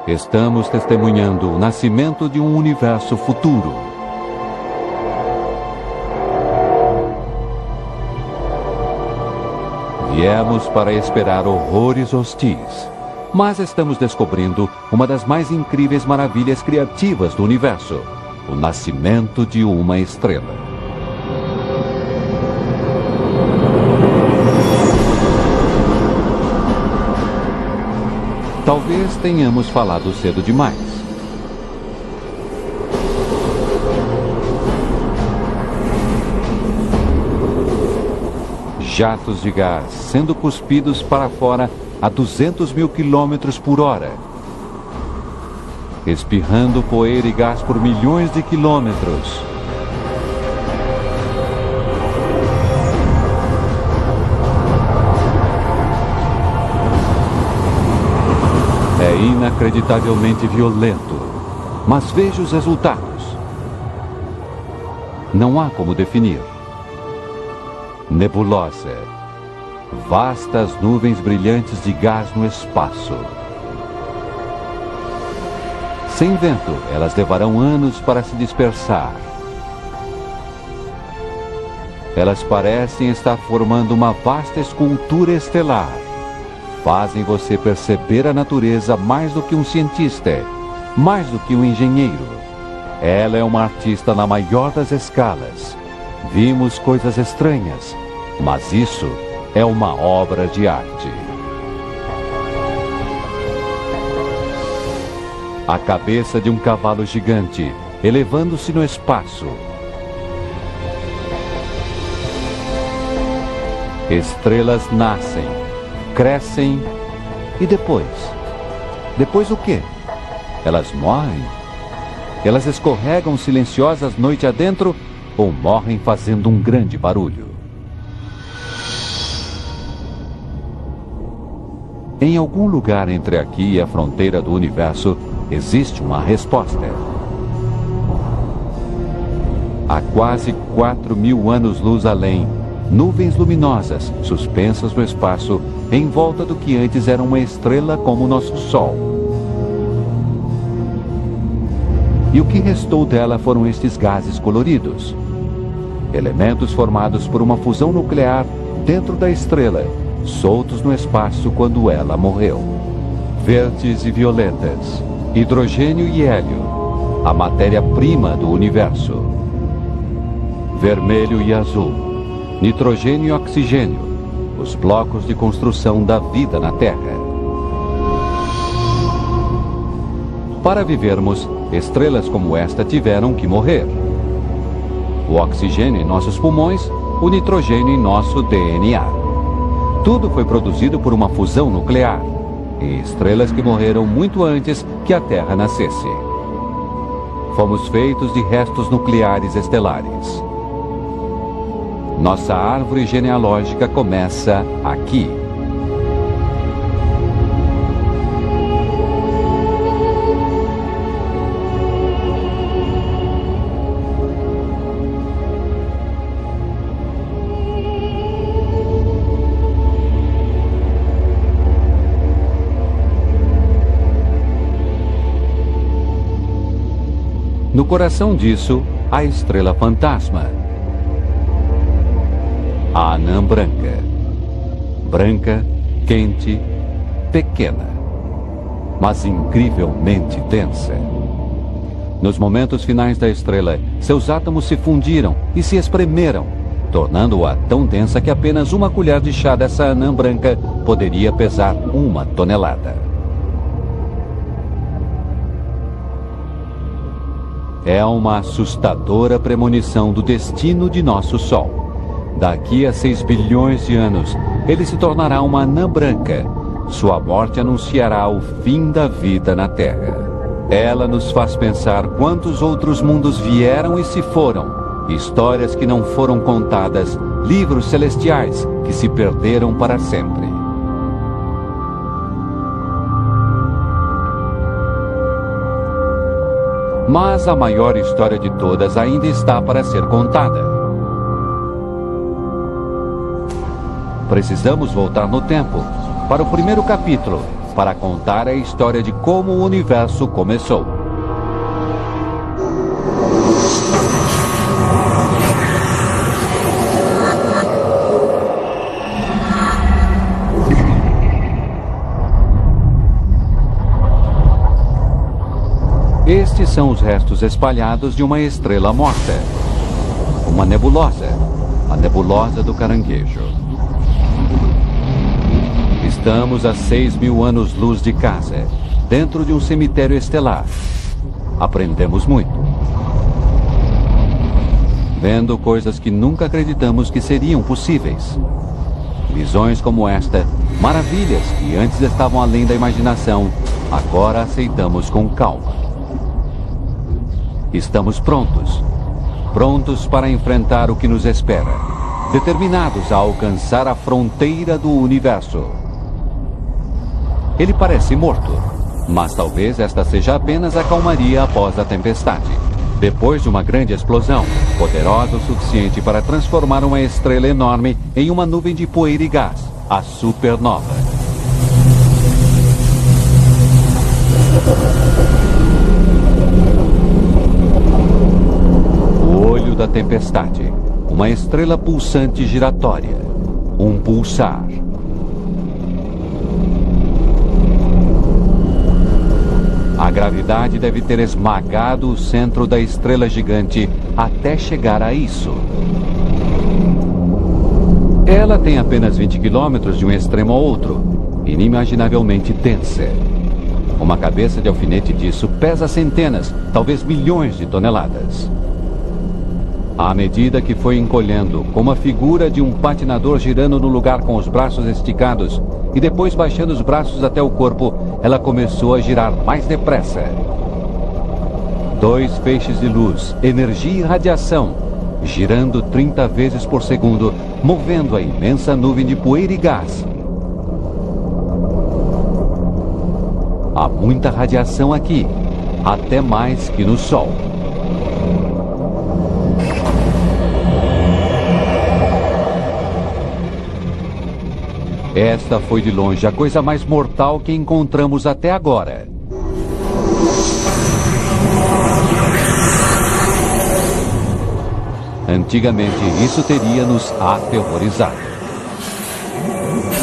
Estamos testemunhando o nascimento de um universo futuro. Viemos para esperar horrores hostis, mas estamos descobrindo uma das mais incríveis maravilhas criativas do universo: o nascimento de uma estrela. Talvez tenhamos falado cedo demais. Jatos de gás sendo cuspidos para fora a 200 mil quilômetros por hora. Espirrando poeira e gás por milhões de quilômetros. É inacreditavelmente violento, mas veja os resultados. Não há como definir. Nebulosa. Vastas nuvens brilhantes de gás no espaço. Sem vento, elas levarão anos para se dispersar. Elas parecem estar formando uma vasta escultura estelar. Fazem você perceber a natureza mais do que um cientista, mais do que um engenheiro. Ela é uma artista na maior das escalas. Vimos coisas estranhas, mas isso é uma obra de arte. A cabeça de um cavalo gigante, elevando-se no espaço. Estrelas nascem, crescem e depois? Depois o quê? Elas morrem? Elas escorregam silenciosas noite adentro ou morrem fazendo um grande barulho? Em algum lugar entre aqui e a fronteira do universo existe uma resposta. Há quase 4.000 anos-luz além, nuvens luminosas, suspensas no espaço, em volta do que antes era uma estrela como o nosso Sol. E o que restou dela foram estes gases coloridos. Elementos formados por uma fusão nuclear dentro da estrela, soltos no espaço quando ela morreu. Verdes e violetas, hidrogênio e hélio, a matéria-prima do universo. Vermelho e azul, nitrogênio e oxigênio, os blocos de construção da vida na Terra. Para vivermos, estrelas como esta tiveram que morrer. O oxigênio em nossos pulmões, o nitrogênio em nosso DNA. Tudo foi produzido por uma fusão nuclear, em estrelas que morreram muito antes que a Terra nascesse. Fomos feitos de restos nucleares estelares. Nossa árvore genealógica começa aqui. No coração disso, a estrela fantasma. A anã branca. Branca, quente, pequena, mas incrivelmente densa. Nos momentos finais da estrela, seus átomos se fundiram e se espremeram, tornando-a tão densa que apenas uma colher de chá dessa anã branca poderia pesar 1 tonelada. É uma assustadora premonição do destino de nosso Sol. Daqui a 6 bilhões de anos, ele se tornará uma anã branca. Sua morte anunciará o fim da vida na Terra. Ela nos faz pensar quantos outros mundos vieram e se foram. Histórias que não foram contadas livros celestiais que se perderam para sempre. Mas a maior história de todas ainda está para ser contada. Precisamos voltar no tempo, para o primeiro capítulo, para contar a história de como o universo começou. Estes são os restos espalhados de uma estrela morta. Uma nebulosa, a nebulosa do Caranguejo. Estamos a 6.000 anos-luz de casa, dentro de um cemitério estelar. Aprendemos muito. Vendo coisas que nunca acreditamos que seriam possíveis. Visões como esta, maravilhas que antes estavam além da imaginação, agora aceitamos com calma. Estamos prontos. Prontos para enfrentar o que nos espera. Determinados a alcançar a fronteira do universo. Ele parece morto, mas talvez esta seja apenas a calmaria após a tempestade. Depois de uma grande explosão, poderosa o suficiente para transformar uma estrela enorme em uma nuvem de poeira e gás, a supernova. O olho da tempestade, uma estrela pulsante giratória, um pulsar. A gravidade deve ter esmagado o centro da estrela gigante até chegar a isso. Ela tem apenas 20 quilômetros de um extremo ao outro, inimaginavelmente densa. Uma cabeça de alfinete disso pesa centenas, talvez milhões de toneladas. À medida que foi encolhendo, como a figura de um patinador girando no lugar com os braços esticados e depois baixando os braços até o corpo, ela começou a girar mais depressa. 2 feixes de luz, energia e radiação, girando 30 vezes por segundo, movendo a imensa nuvem de poeira e gás. Há muita radiação aqui, até mais que no Sol. Esta foi de longe a coisa mais mortal que encontramos até agora. Antigamente, isso teria nos aterrorizado.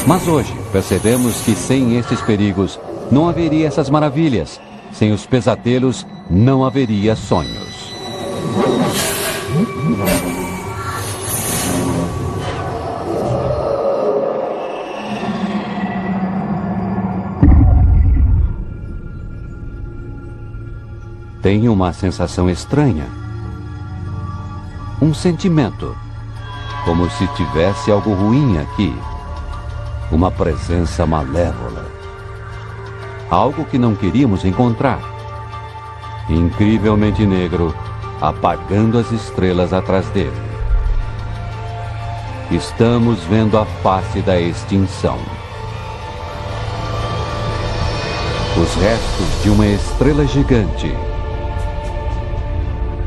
Mas hoje, percebemos que sem estes perigos, não haveria essas maravilhas. Sem os pesadelos, não haveria sonhos. Tenho uma sensação estranha. Um sentimento. Como se tivesse algo ruim aqui. Uma presença malévola. Algo que não queríamos encontrar. Incrivelmente negro, apagando as estrelas atrás dele. Estamos vendo a face da extinção. Os restos de uma estrela gigante.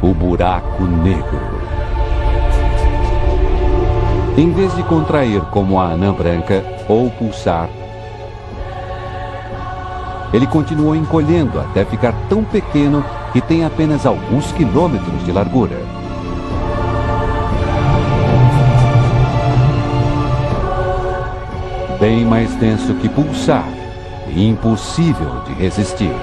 O buraco negro. Em vez de contrair como a anã branca ou pulsar, ele continuou encolhendo até ficar tão pequeno que tem apenas alguns quilômetros de largura. Bem mais denso que pulsar e impossível de resistir.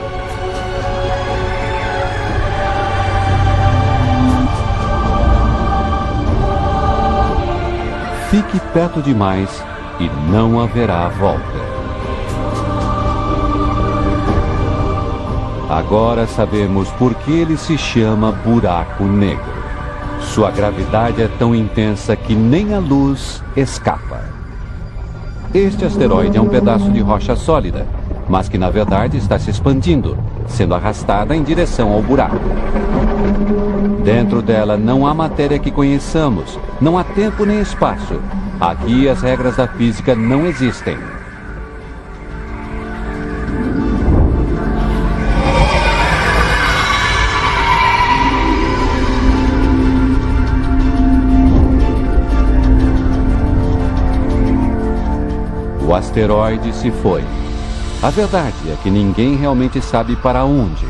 Fique perto demais e não haverá volta. Agora sabemos por que ele se chama buraco negro. Sua gravidade é tão intensa que nem a luz escapa. Este asteroide é um pedaço de rocha sólida, mas que na verdade está se expandindo, sendo arrastada em direção ao buraco. Dentro dela não há matéria que conheçamos, não há tempo nem espaço. Aqui as regras da física não existem. O asteroide se foi. A verdade é que ninguém realmente sabe para onde.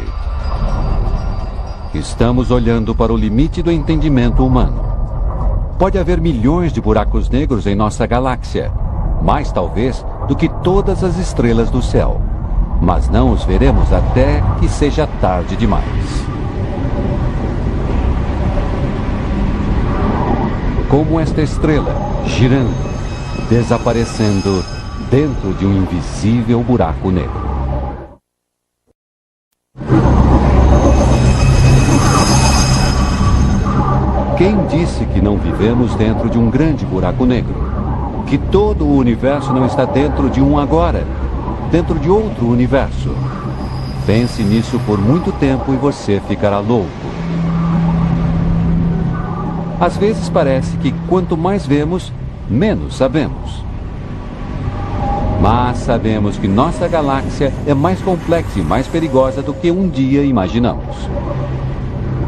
Estamos olhando para o limite do entendimento humano. Pode haver milhões de buracos negros em nossa galáxia, mais talvez do que todas as estrelas do céu. Mas não os veremos até que seja tarde demais. Como esta estrela, girando, desaparecendo dentro de um invisível buraco negro. Quem disse que não vivemos dentro de um grande buraco negro? Que todo o universo não está dentro de um agora, dentro de outro universo? Pense nisso por muito tempo e você ficará louco. Às vezes parece que quanto mais vemos, menos sabemos. Mas sabemos que nossa galáxia é mais complexa e mais perigosa do que um dia imaginamos.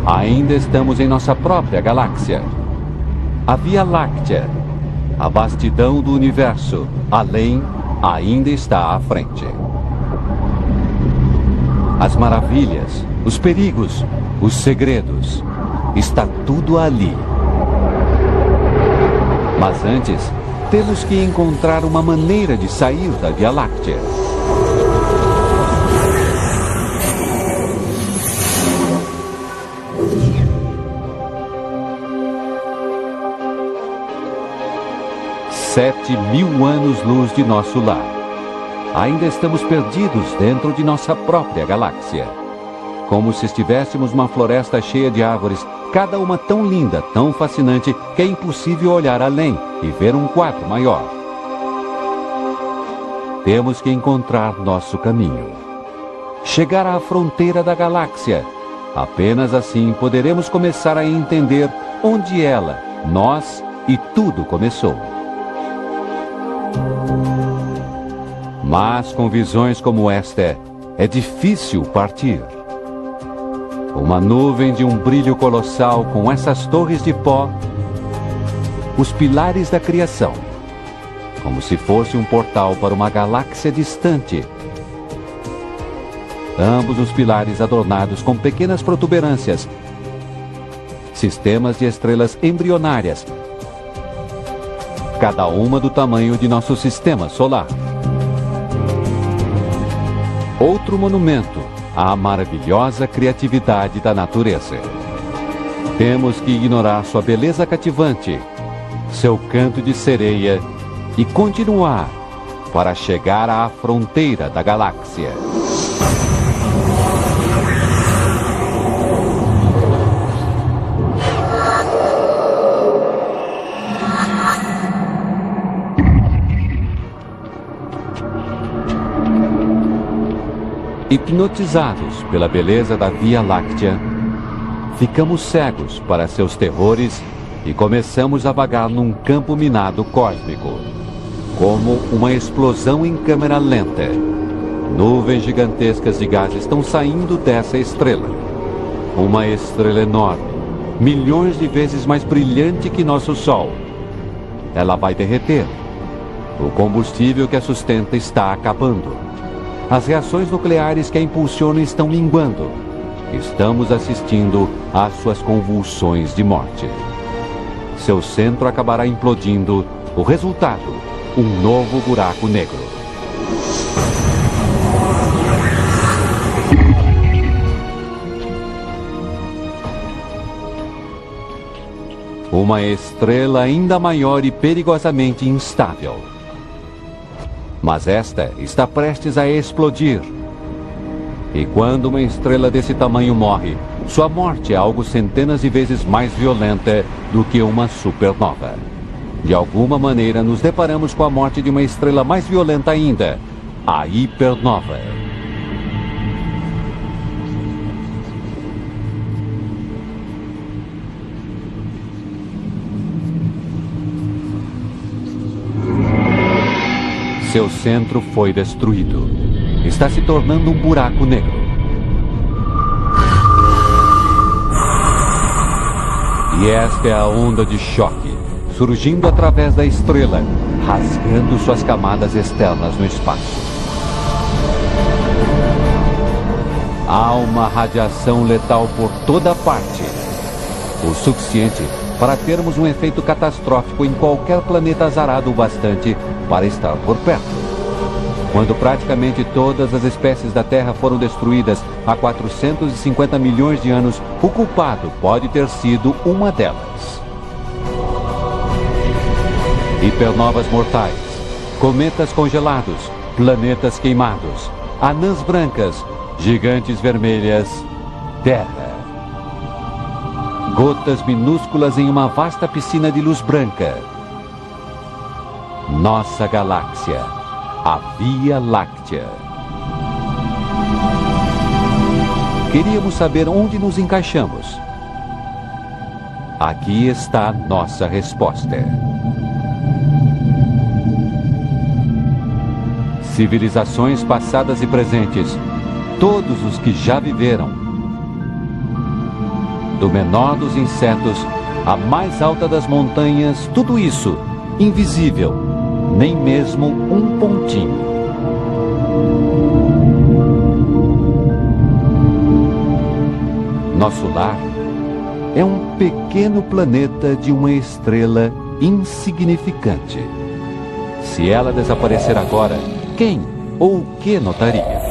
Ainda estamos em nossa própria galáxia. A Via Láctea, a vastidão do universo, além, ainda está à frente. As maravilhas, os perigos, os segredos, está tudo ali. Mas antes, temos que encontrar uma maneira de sair da Via Láctea. Sete 7.000 anos-luz de nosso lar. Ainda estamos perdidos dentro de nossa própria galáxia. Como se estivéssemos uma floresta cheia de árvores, cada uma tão linda, tão fascinante, que é impossível olhar além e ver um quadro maior. Temos que encontrar nosso caminho. Chegar à fronteira da galáxia. Apenas assim poderemos começar a entender onde ela, nós e tudo começou. Mas com visões como esta, é difícil partir. Uma nuvem de um brilho colossal com essas torres de pó, os pilares da criação, como se fosse um portal para uma galáxia distante. Ambos os pilares adornados com pequenas protuberâncias, sistemas de estrelas embrionárias, cada uma do tamanho de nosso sistema solar. Outro monumento à maravilhosa criatividade da natureza. Temos que ignorar sua beleza cativante, seu canto de sereia e continuar para chegar à fronteira da galáxia. Hipnotizados pela beleza da Via Láctea, ficamos cegos para seus terrores e começamos a vagar num campo minado cósmico, como uma explosão em câmera lenta. Nuvens gigantescas de gás estão saindo dessa estrela. Uma estrela enorme, milhões de vezes mais brilhante que nosso Sol. Ela vai derreter. O combustível que a sustenta está acabando. As reações nucleares que a impulsionam estão minguando. Estamos assistindo às suas convulsões de morte. Seu centro acabará implodindo. O resultado, um novo buraco negro. Uma estrela ainda maior e perigosamente instável. Mas esta está prestes a explodir. E quando uma estrela desse tamanho morre, sua morte é algo centenas de vezes mais violenta do que uma supernova. De alguma maneira, nos deparamos com a morte de uma estrela mais violenta ainda, a hipernova. Seu centro foi destruído. Está se tornando um buraco negro. E esta é a onda de choque, surgindo através da estrela, rasgando suas camadas externas no espaço. Há uma radiação letal por toda parte, o suficiente para termos um efeito catastrófico em qualquer planeta azarado o bastante para estar por perto. Quando praticamente todas as espécies da Terra foram destruídas há 450 milhões de anos, o culpado pode ter sido uma delas. Hipernovas mortais, cometas congelados, planetas queimados, anãs brancas, gigantes vermelhas, Terra. Gotas minúsculas em uma vasta piscina de luz branca. Nossa galáxia, a Via Láctea. Queríamos saber onde nos encaixamos. Aqui está nossa resposta. Civilizações passadas e presentes, todos os que já viveram, do menor dos insetos à mais alta das montanhas, tudo isso invisível, nem mesmo um pontinho. Nosso lar é um pequeno planeta de uma estrela insignificante. Se ela desaparecer agora, quem ou o que notaria?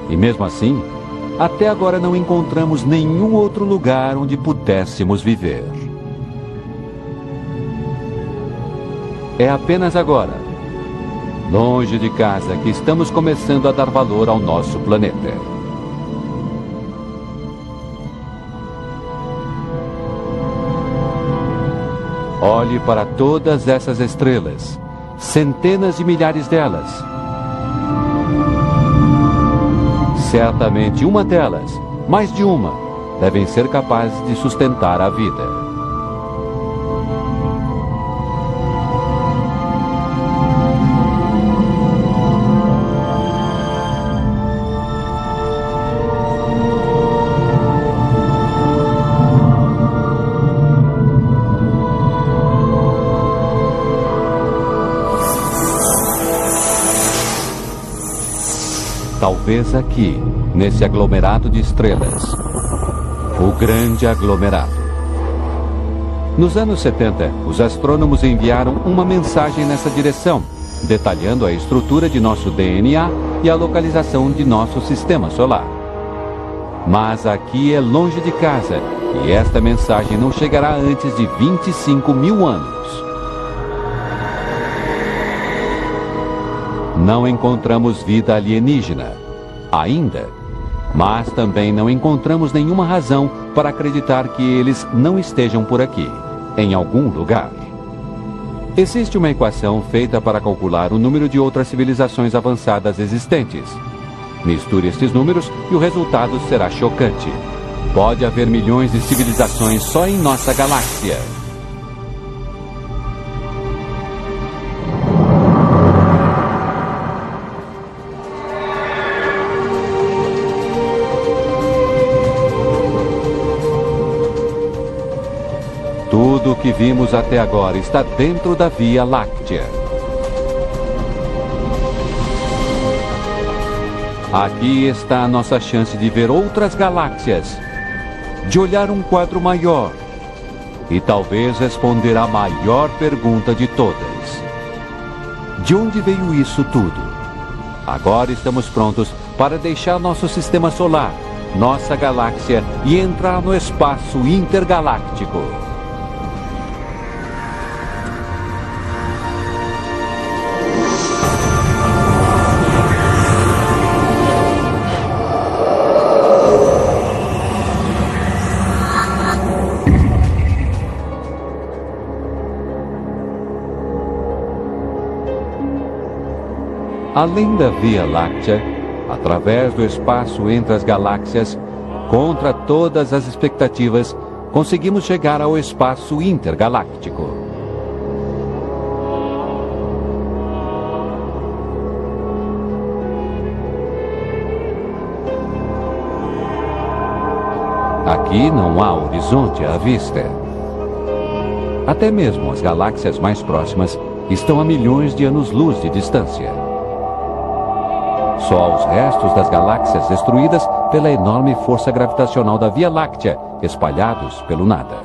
E mesmo assim, até agora não encontramos nenhum outro lugar onde pudéssemos viver. É apenas agora, longe de casa, que estamos começando a dar valor ao nosso planeta. Olhe para todas essas estrelas, centenas de milhares delas. Certamente uma delas, mais de uma, devem ser capazes de sustentar a vida. Talvez aqui, nesse aglomerado de estrelas, o grande aglomerado. Nos anos 70, os astrônomos enviaram uma mensagem nessa direção, detalhando a estrutura de nosso DNA e a localização de nosso sistema solar. Mas aqui é longe de casa, e esta mensagem não chegará antes de 25 mil anos. Não encontramos vida alienígena, ainda, mas também não encontramos nenhuma razão para acreditar que eles não estejam por aqui, em algum lugar. Existe uma equação feita para calcular o número de outras civilizações avançadas existentes. Misture estes números e o resultado será chocante. Pode haver milhões de civilizações só em nossa galáxia. Tudo o que vimos até agora está dentro da Via Láctea. Aqui está a nossa chance de ver outras galáxias, de olhar um quadro maior e talvez responder à maior pergunta de todas. De onde veio isso tudo? Agora estamos prontos para deixar nosso sistema solar, nossa galáxia e entrar no espaço intergaláctico. Além da Via Láctea, através do espaço entre as galáxias, contra todas as expectativas, conseguimos chegar ao espaço intergaláctico. Aqui não há horizonte à vista. Até mesmo as galáxias mais próximas estão a milhões de anos-luz de distância. Só os restos das galáxias destruídas pela enorme força gravitacional da Via Láctea, espalhados pelo nada.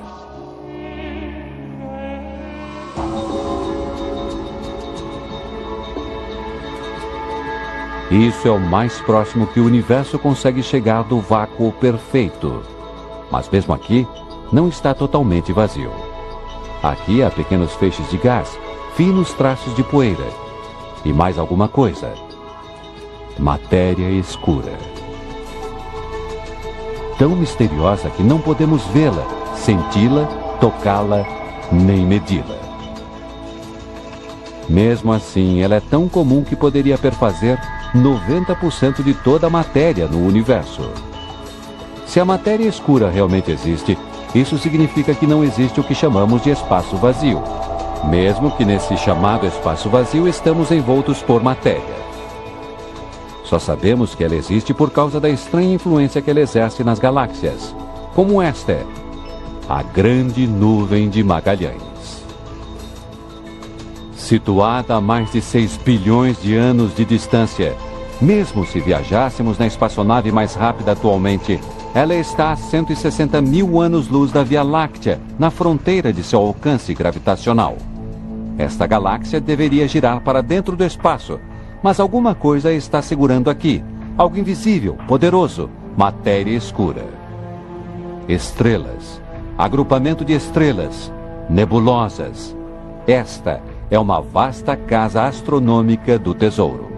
Isso é o mais próximo que o universo consegue chegar do vácuo perfeito. Mas mesmo aqui, não está totalmente vazio. Aqui há pequenos feixes de gás, finos traços de poeira. E mais alguma coisa. Matéria escura. Tão misteriosa que não podemos vê-la, senti-la, tocá-la, nem medi-la. Mesmo assim, ela é tão comum que poderia perfazer 90% de toda a matéria no universo. Se a matéria escura realmente existe, isso significa que não existe o que chamamos de espaço vazio, mesmo que nesse chamado espaço vazio estamos envoltos por matéria. Só sabemos que ela existe por causa da estranha influência que ela exerce nas galáxias, como esta, a Grande Nuvem de Magalhães. Situada a mais de 6 bilhões de anos de distância, mesmo se viajássemos na espaçonave mais rápida atualmente, ela está a 160 mil anos-luz da Via Láctea, na fronteira de seu alcance gravitacional. Esta galáxia deveria girar para dentro do espaço, mas alguma coisa está segurando aqui, algo invisível, poderoso, matéria escura. Estrelas, agrupamento de estrelas, nebulosas. Esta é uma vasta casa astronômica do tesouro.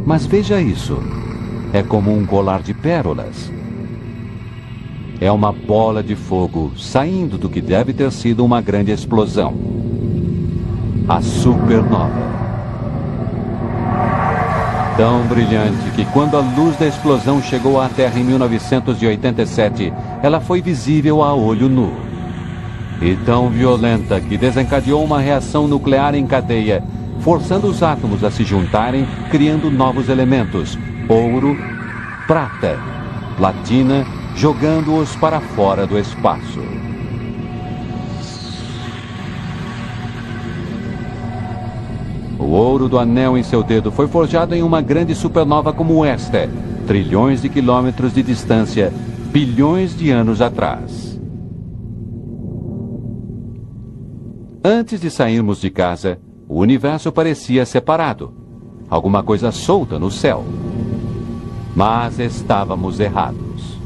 Mas veja isso. É como um colar de pérolas. É uma bola de fogo saindo do que deve ter sido uma grande explosão. A supernova. Tão brilhante que quando a luz da explosão chegou à Terra em 1987, ela foi visível a olho nu. E tão violenta que desencadeou uma reação nuclear em cadeia, forçando os átomos a se juntarem, criando novos elementos: ouro, prata, platina, jogando-os para fora do espaço. O ouro do anel em seu dedo foi forjado em uma grande supernova como esta, trilhões de quilômetros de distância, bilhões de anos atrás. Antes de sairmos de casa, o universo parecia separado, alguma coisa solta no céu. Mas estávamos errados.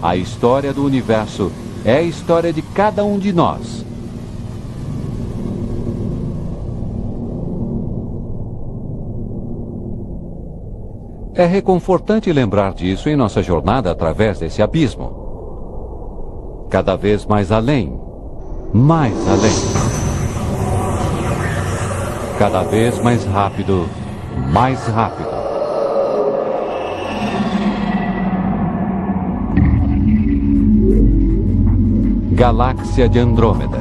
A história do universo é a história de cada um de nós. É reconfortante lembrar disso em nossa jornada através desse abismo. Cada vez mais além. Mais além. Cada vez mais rápido. Mais rápido. Galáxia de Andrômeda.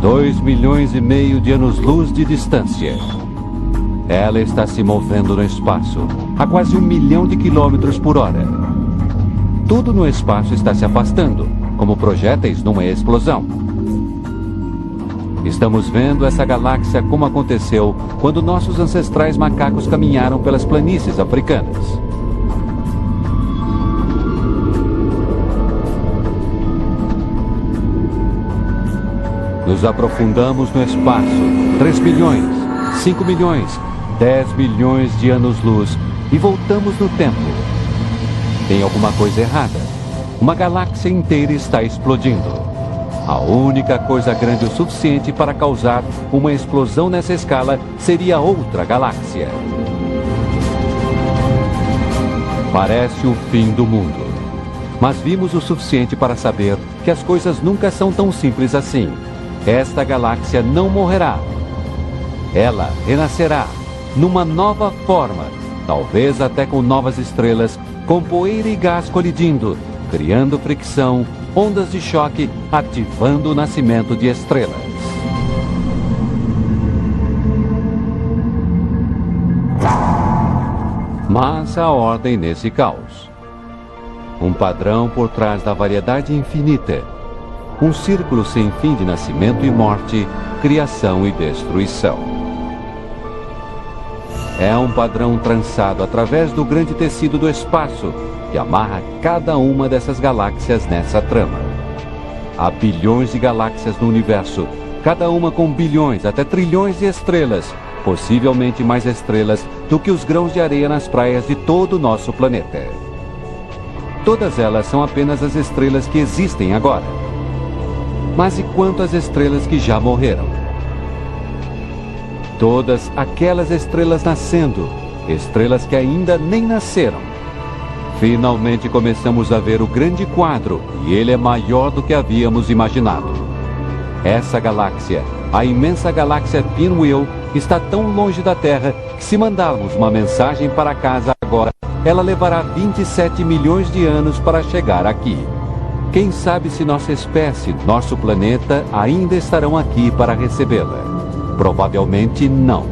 2,5 milhões de anos-luz de distância. Ela está se movendo no espaço, a quase 1 milhão de quilômetros por hora. Tudo no espaço está se afastando, como projéteis numa explosão. Estamos vendo essa galáxia como aconteceu quando nossos ancestrais macacos caminharam pelas planícies africanas. Nos aprofundamos no espaço, 3 bilhões, 5 milhões, 10 bilhões de anos-luz, e voltamos no tempo. Tem alguma coisa errada. Uma galáxia inteira está explodindo. A única coisa grande o suficiente para causar uma explosão nessa escala seria outra galáxia. Parece o fim do mundo. Mas vimos o suficiente para saber que as coisas nunca são tão simples assim. Esta galáxia não morrerá. Ela renascerá numa nova forma, talvez até com novas estrelas, com poeira e gás colidindo, criando fricção, ondas de choque, ativando o nascimento de estrelas. Mas há ordem nesse caos. Um padrão por trás da variedade infinita. Um círculo sem fim de nascimento e morte, criação e destruição. É um padrão trançado através do grande tecido do espaço, que amarra cada uma dessas galáxias nessa trama. Há bilhões de galáxias no universo, cada uma com bilhões até trilhões de estrelas, possivelmente mais estrelas do que os grãos de areia nas praias de todo o nosso planeta. Todas elas são apenas as estrelas que existem agora. Mas e quanto às estrelas que já morreram? Todas aquelas estrelas nascendo, estrelas que ainda nem nasceram. Finalmente começamos a ver o grande quadro, e ele é maior do que havíamos imaginado. Essa galáxia, a imensa galáxia Pinwheel, está tão longe da Terra que, se mandarmos uma mensagem para casa agora, ela levará 27 milhões de anos para chegar aqui. Quem sabe se nossa espécie, nosso planeta, ainda estarão aqui para recebê-la? Provavelmente não.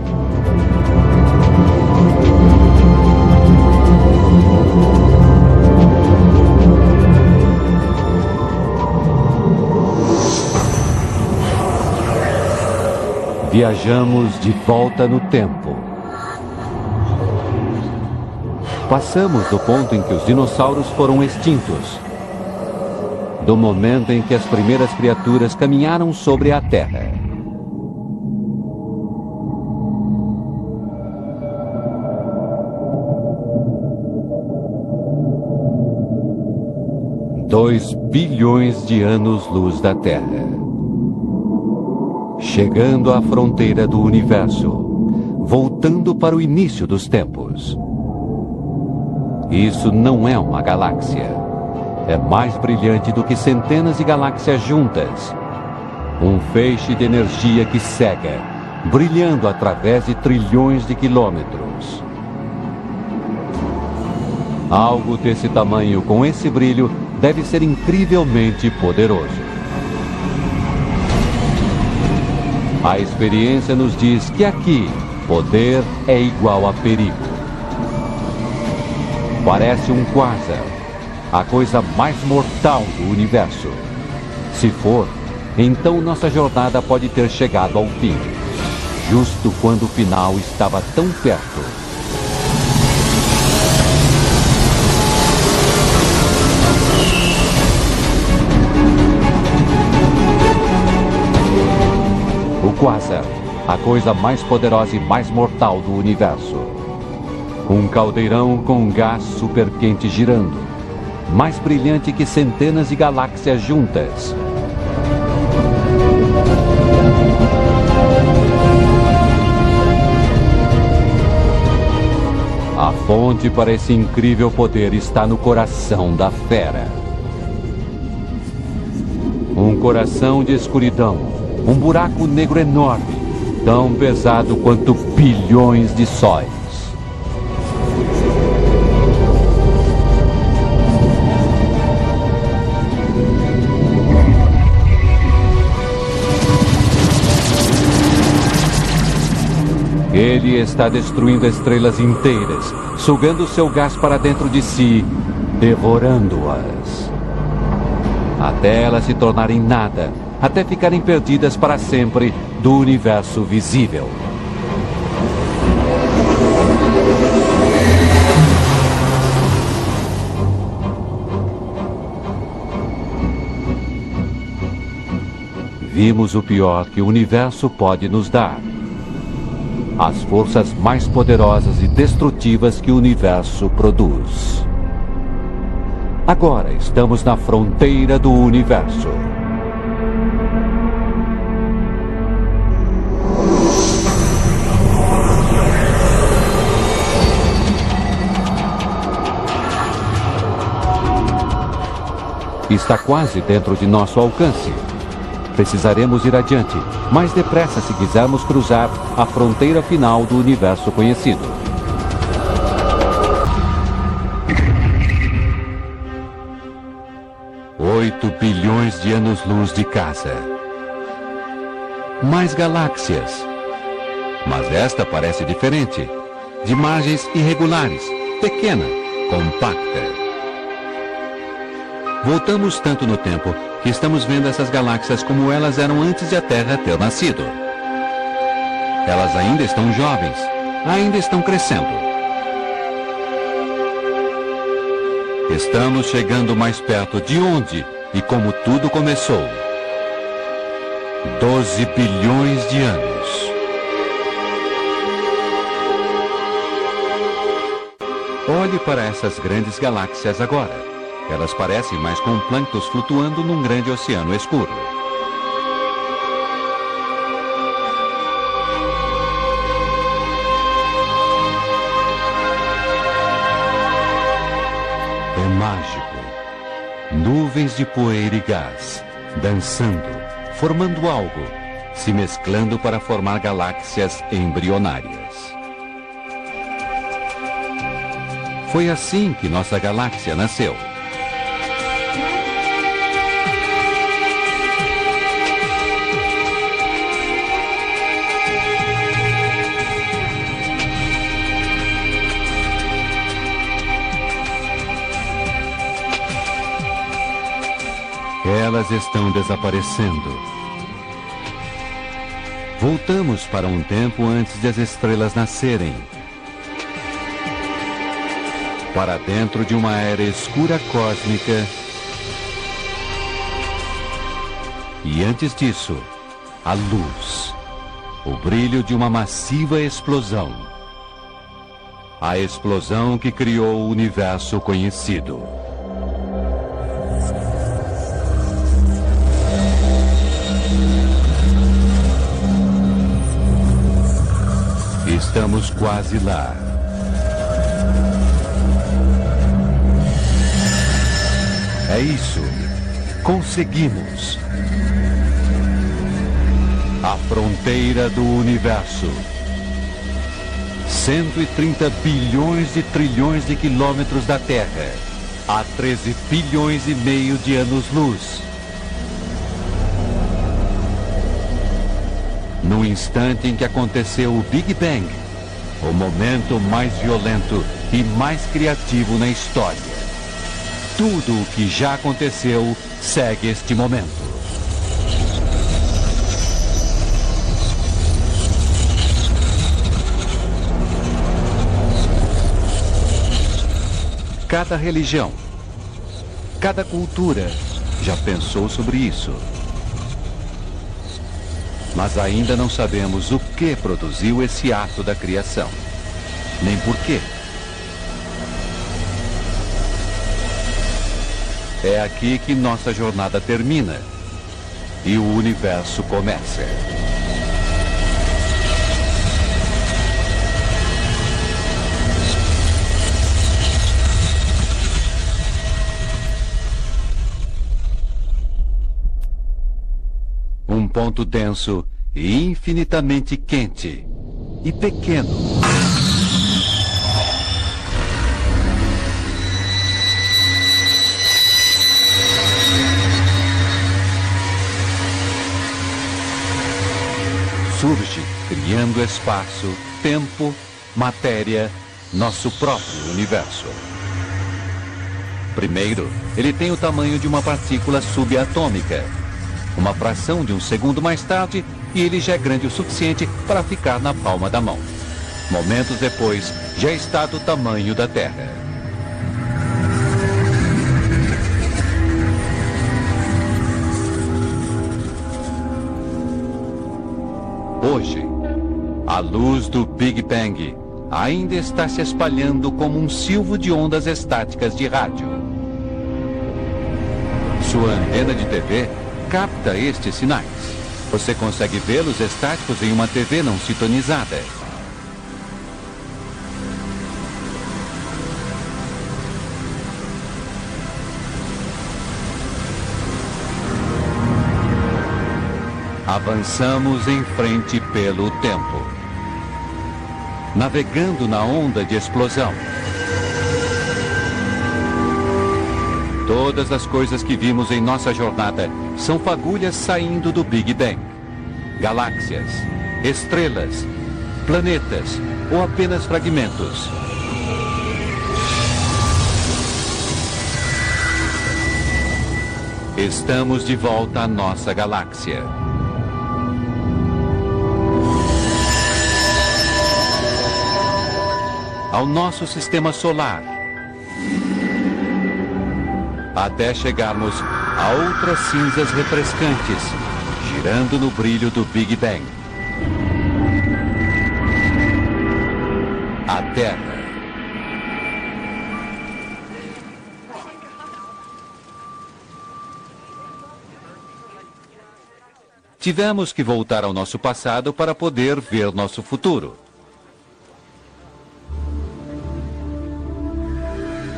Viajamos de volta no tempo. Passamos do ponto em que os dinossauros foram extintos. Do momento em que as primeiras criaturas caminharam sobre a Terra. Dois bilhões de anos-luz da Terra. Chegando à fronteira do universo, voltando para o início dos tempos. Isso não é uma galáxia. É mais brilhante do que centenas de galáxias juntas. Um feixe de energia que cega, brilhando através de trilhões de quilômetros. Algo desse tamanho, com esse brilho, deve ser incrivelmente poderoso. A experiência nos diz que aqui, poder é igual a perigo. Parece um quasar, a coisa mais mortal do universo. Se for, então nossa jornada pode ter chegado ao fim, justo quando o final estava tão perto. O quasar, a coisa mais poderosa e mais mortal do universo. Um caldeirão com gás superquente girando, mais brilhante que centenas de galáxias juntas. A fonte para esse incrível poder está no coração da fera. Um coração de escuridão, um buraco negro enorme, tão pesado quanto bilhões de sóis. Ele está destruindo estrelas inteiras, sugando seu gás para dentro de si, devorando-as. Até elas se tornarem nada, até ficarem perdidas para sempre do universo visível. Vimos o pior que o universo pode nos dar. As forças mais poderosas e destrutivas que o universo produz. Agora estamos na fronteira do universo. Está quase dentro de nosso alcance. Precisaremos ir adiante, mais depressa se quisermos cruzar a fronteira final do universo conhecido. Oito bilhões de anos-luz de casa. Mais galáxias. Mas esta parece diferente. De margens irregulares, pequena, compacta. Voltamos tanto no tempo que estamos vendo essas galáxias como elas eram antes de a Terra ter nascido. Elas ainda estão jovens, ainda estão crescendo. Estamos chegando mais perto de onde e como tudo começou. 12 bilhões de anos. Olhe para essas grandes galáxias agora. Elas parecem mais com plânctons flutuando num grande oceano escuro. É mágico. Nuvens de poeira e gás, dançando, formando algo, se mesclando para formar galáxias embrionárias. Foi assim que nossa galáxia nasceu. Elas estão desaparecendo. Voltamos para um tempo antes de as estrelas nascerem. Para dentro de uma era escura cósmica. E antes disso, a luz. O brilho de uma massiva explosão. A explosão que criou o universo conhecido. Estamos quase lá. É isso. Conseguimos. A fronteira do universo. 130 bilhões de trilhões de quilômetros da Terra. A 13 bilhões e meio de anos-luz. No instante em que aconteceu o Big Bang, o momento mais violento e mais criativo na história. Tudo o que já aconteceu segue este momento. Cada religião, cada cultura já pensou sobre isso. Mas ainda não sabemos o que produziu esse ato da criação, nem por quê. É aqui que nossa jornada termina e o universo começa. Um ponto denso e infinitamente quente e pequeno. Surge criando espaço, tempo, matéria, nosso próprio universo. Primeiro, ele tem o tamanho de uma partícula subatômica. Uma fração de um segundo mais tarde, e ele já é grande o suficiente para ficar na palma da mão. Momentos depois, já está do tamanho da Terra. Hoje, a luz do Big Bang ainda está se espalhando como um silvo de ondas estáticas de rádio. Sua antena de TV capta estes sinais. Você consegue vê-los estáticos em uma TV não sintonizada. Avançamos em frente pelo tempo, navegando na onda de explosão. Todas as coisas que vimos em nossa jornada são fagulhas saindo do Big Bang. Galáxias, estrelas, planetas ou apenas fragmentos. Estamos de volta à nossa galáxia. Ao nosso sistema solar. Até chegarmos a outras cinzas refrescantes, girando no brilho do Big Bang. A Terra. Tivemos que voltar ao nosso passado para poder ver nosso futuro.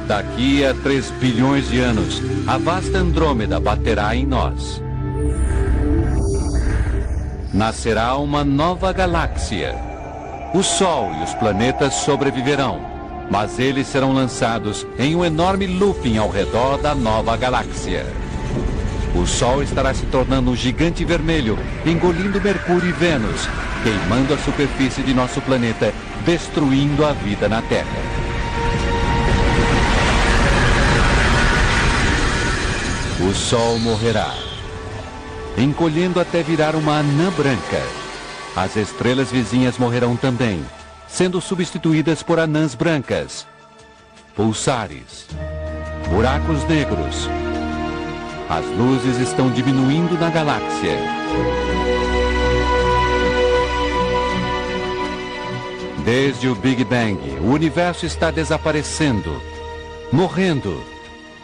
Daqui a 3 bilhões de anos, a vasta Andrômeda baterá em nós. Nascerá uma nova galáxia. O Sol e os planetas sobreviverão, mas eles serão lançados em um enorme looping ao redor da nova galáxia. O Sol estará se tornando um gigante vermelho, engolindo Mercúrio e Vênus, queimando a superfície de nosso planeta, destruindo a vida na Terra. O Sol morrerá, encolhendo até virar uma anã branca. As estrelas vizinhas morrerão também, sendo substituídas por anãs brancas, pulsares, buracos negros. As luzes estão diminuindo na galáxia. Desde o Big Bang, o universo está desaparecendo, morrendo,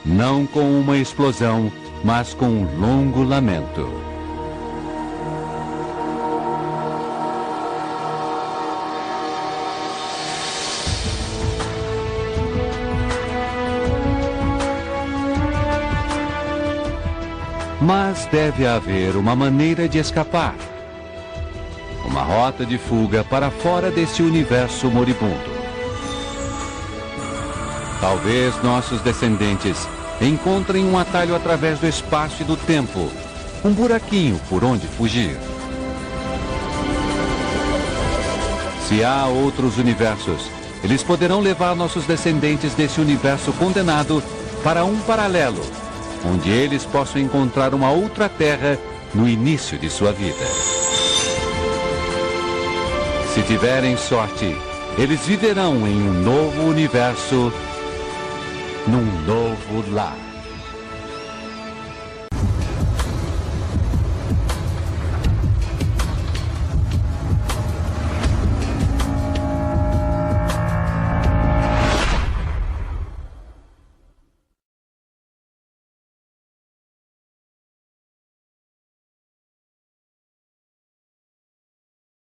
não com uma explosão, mas com um longo lamento. Mas deve haver uma maneira de escapar. Uma rota de fuga para fora desse universo moribundo. Talvez nossos descendentes encontrem um atalho através do espaço e do tempo. Um buraquinho por onde fugir. Se há outros universos, eles poderão levar nossos descendentes desse universo condenado para um paralelo, onde eles possam encontrar uma outra Terra no início de sua vida. Se tiverem sorte, eles viverão em um novo universo, num novo lar.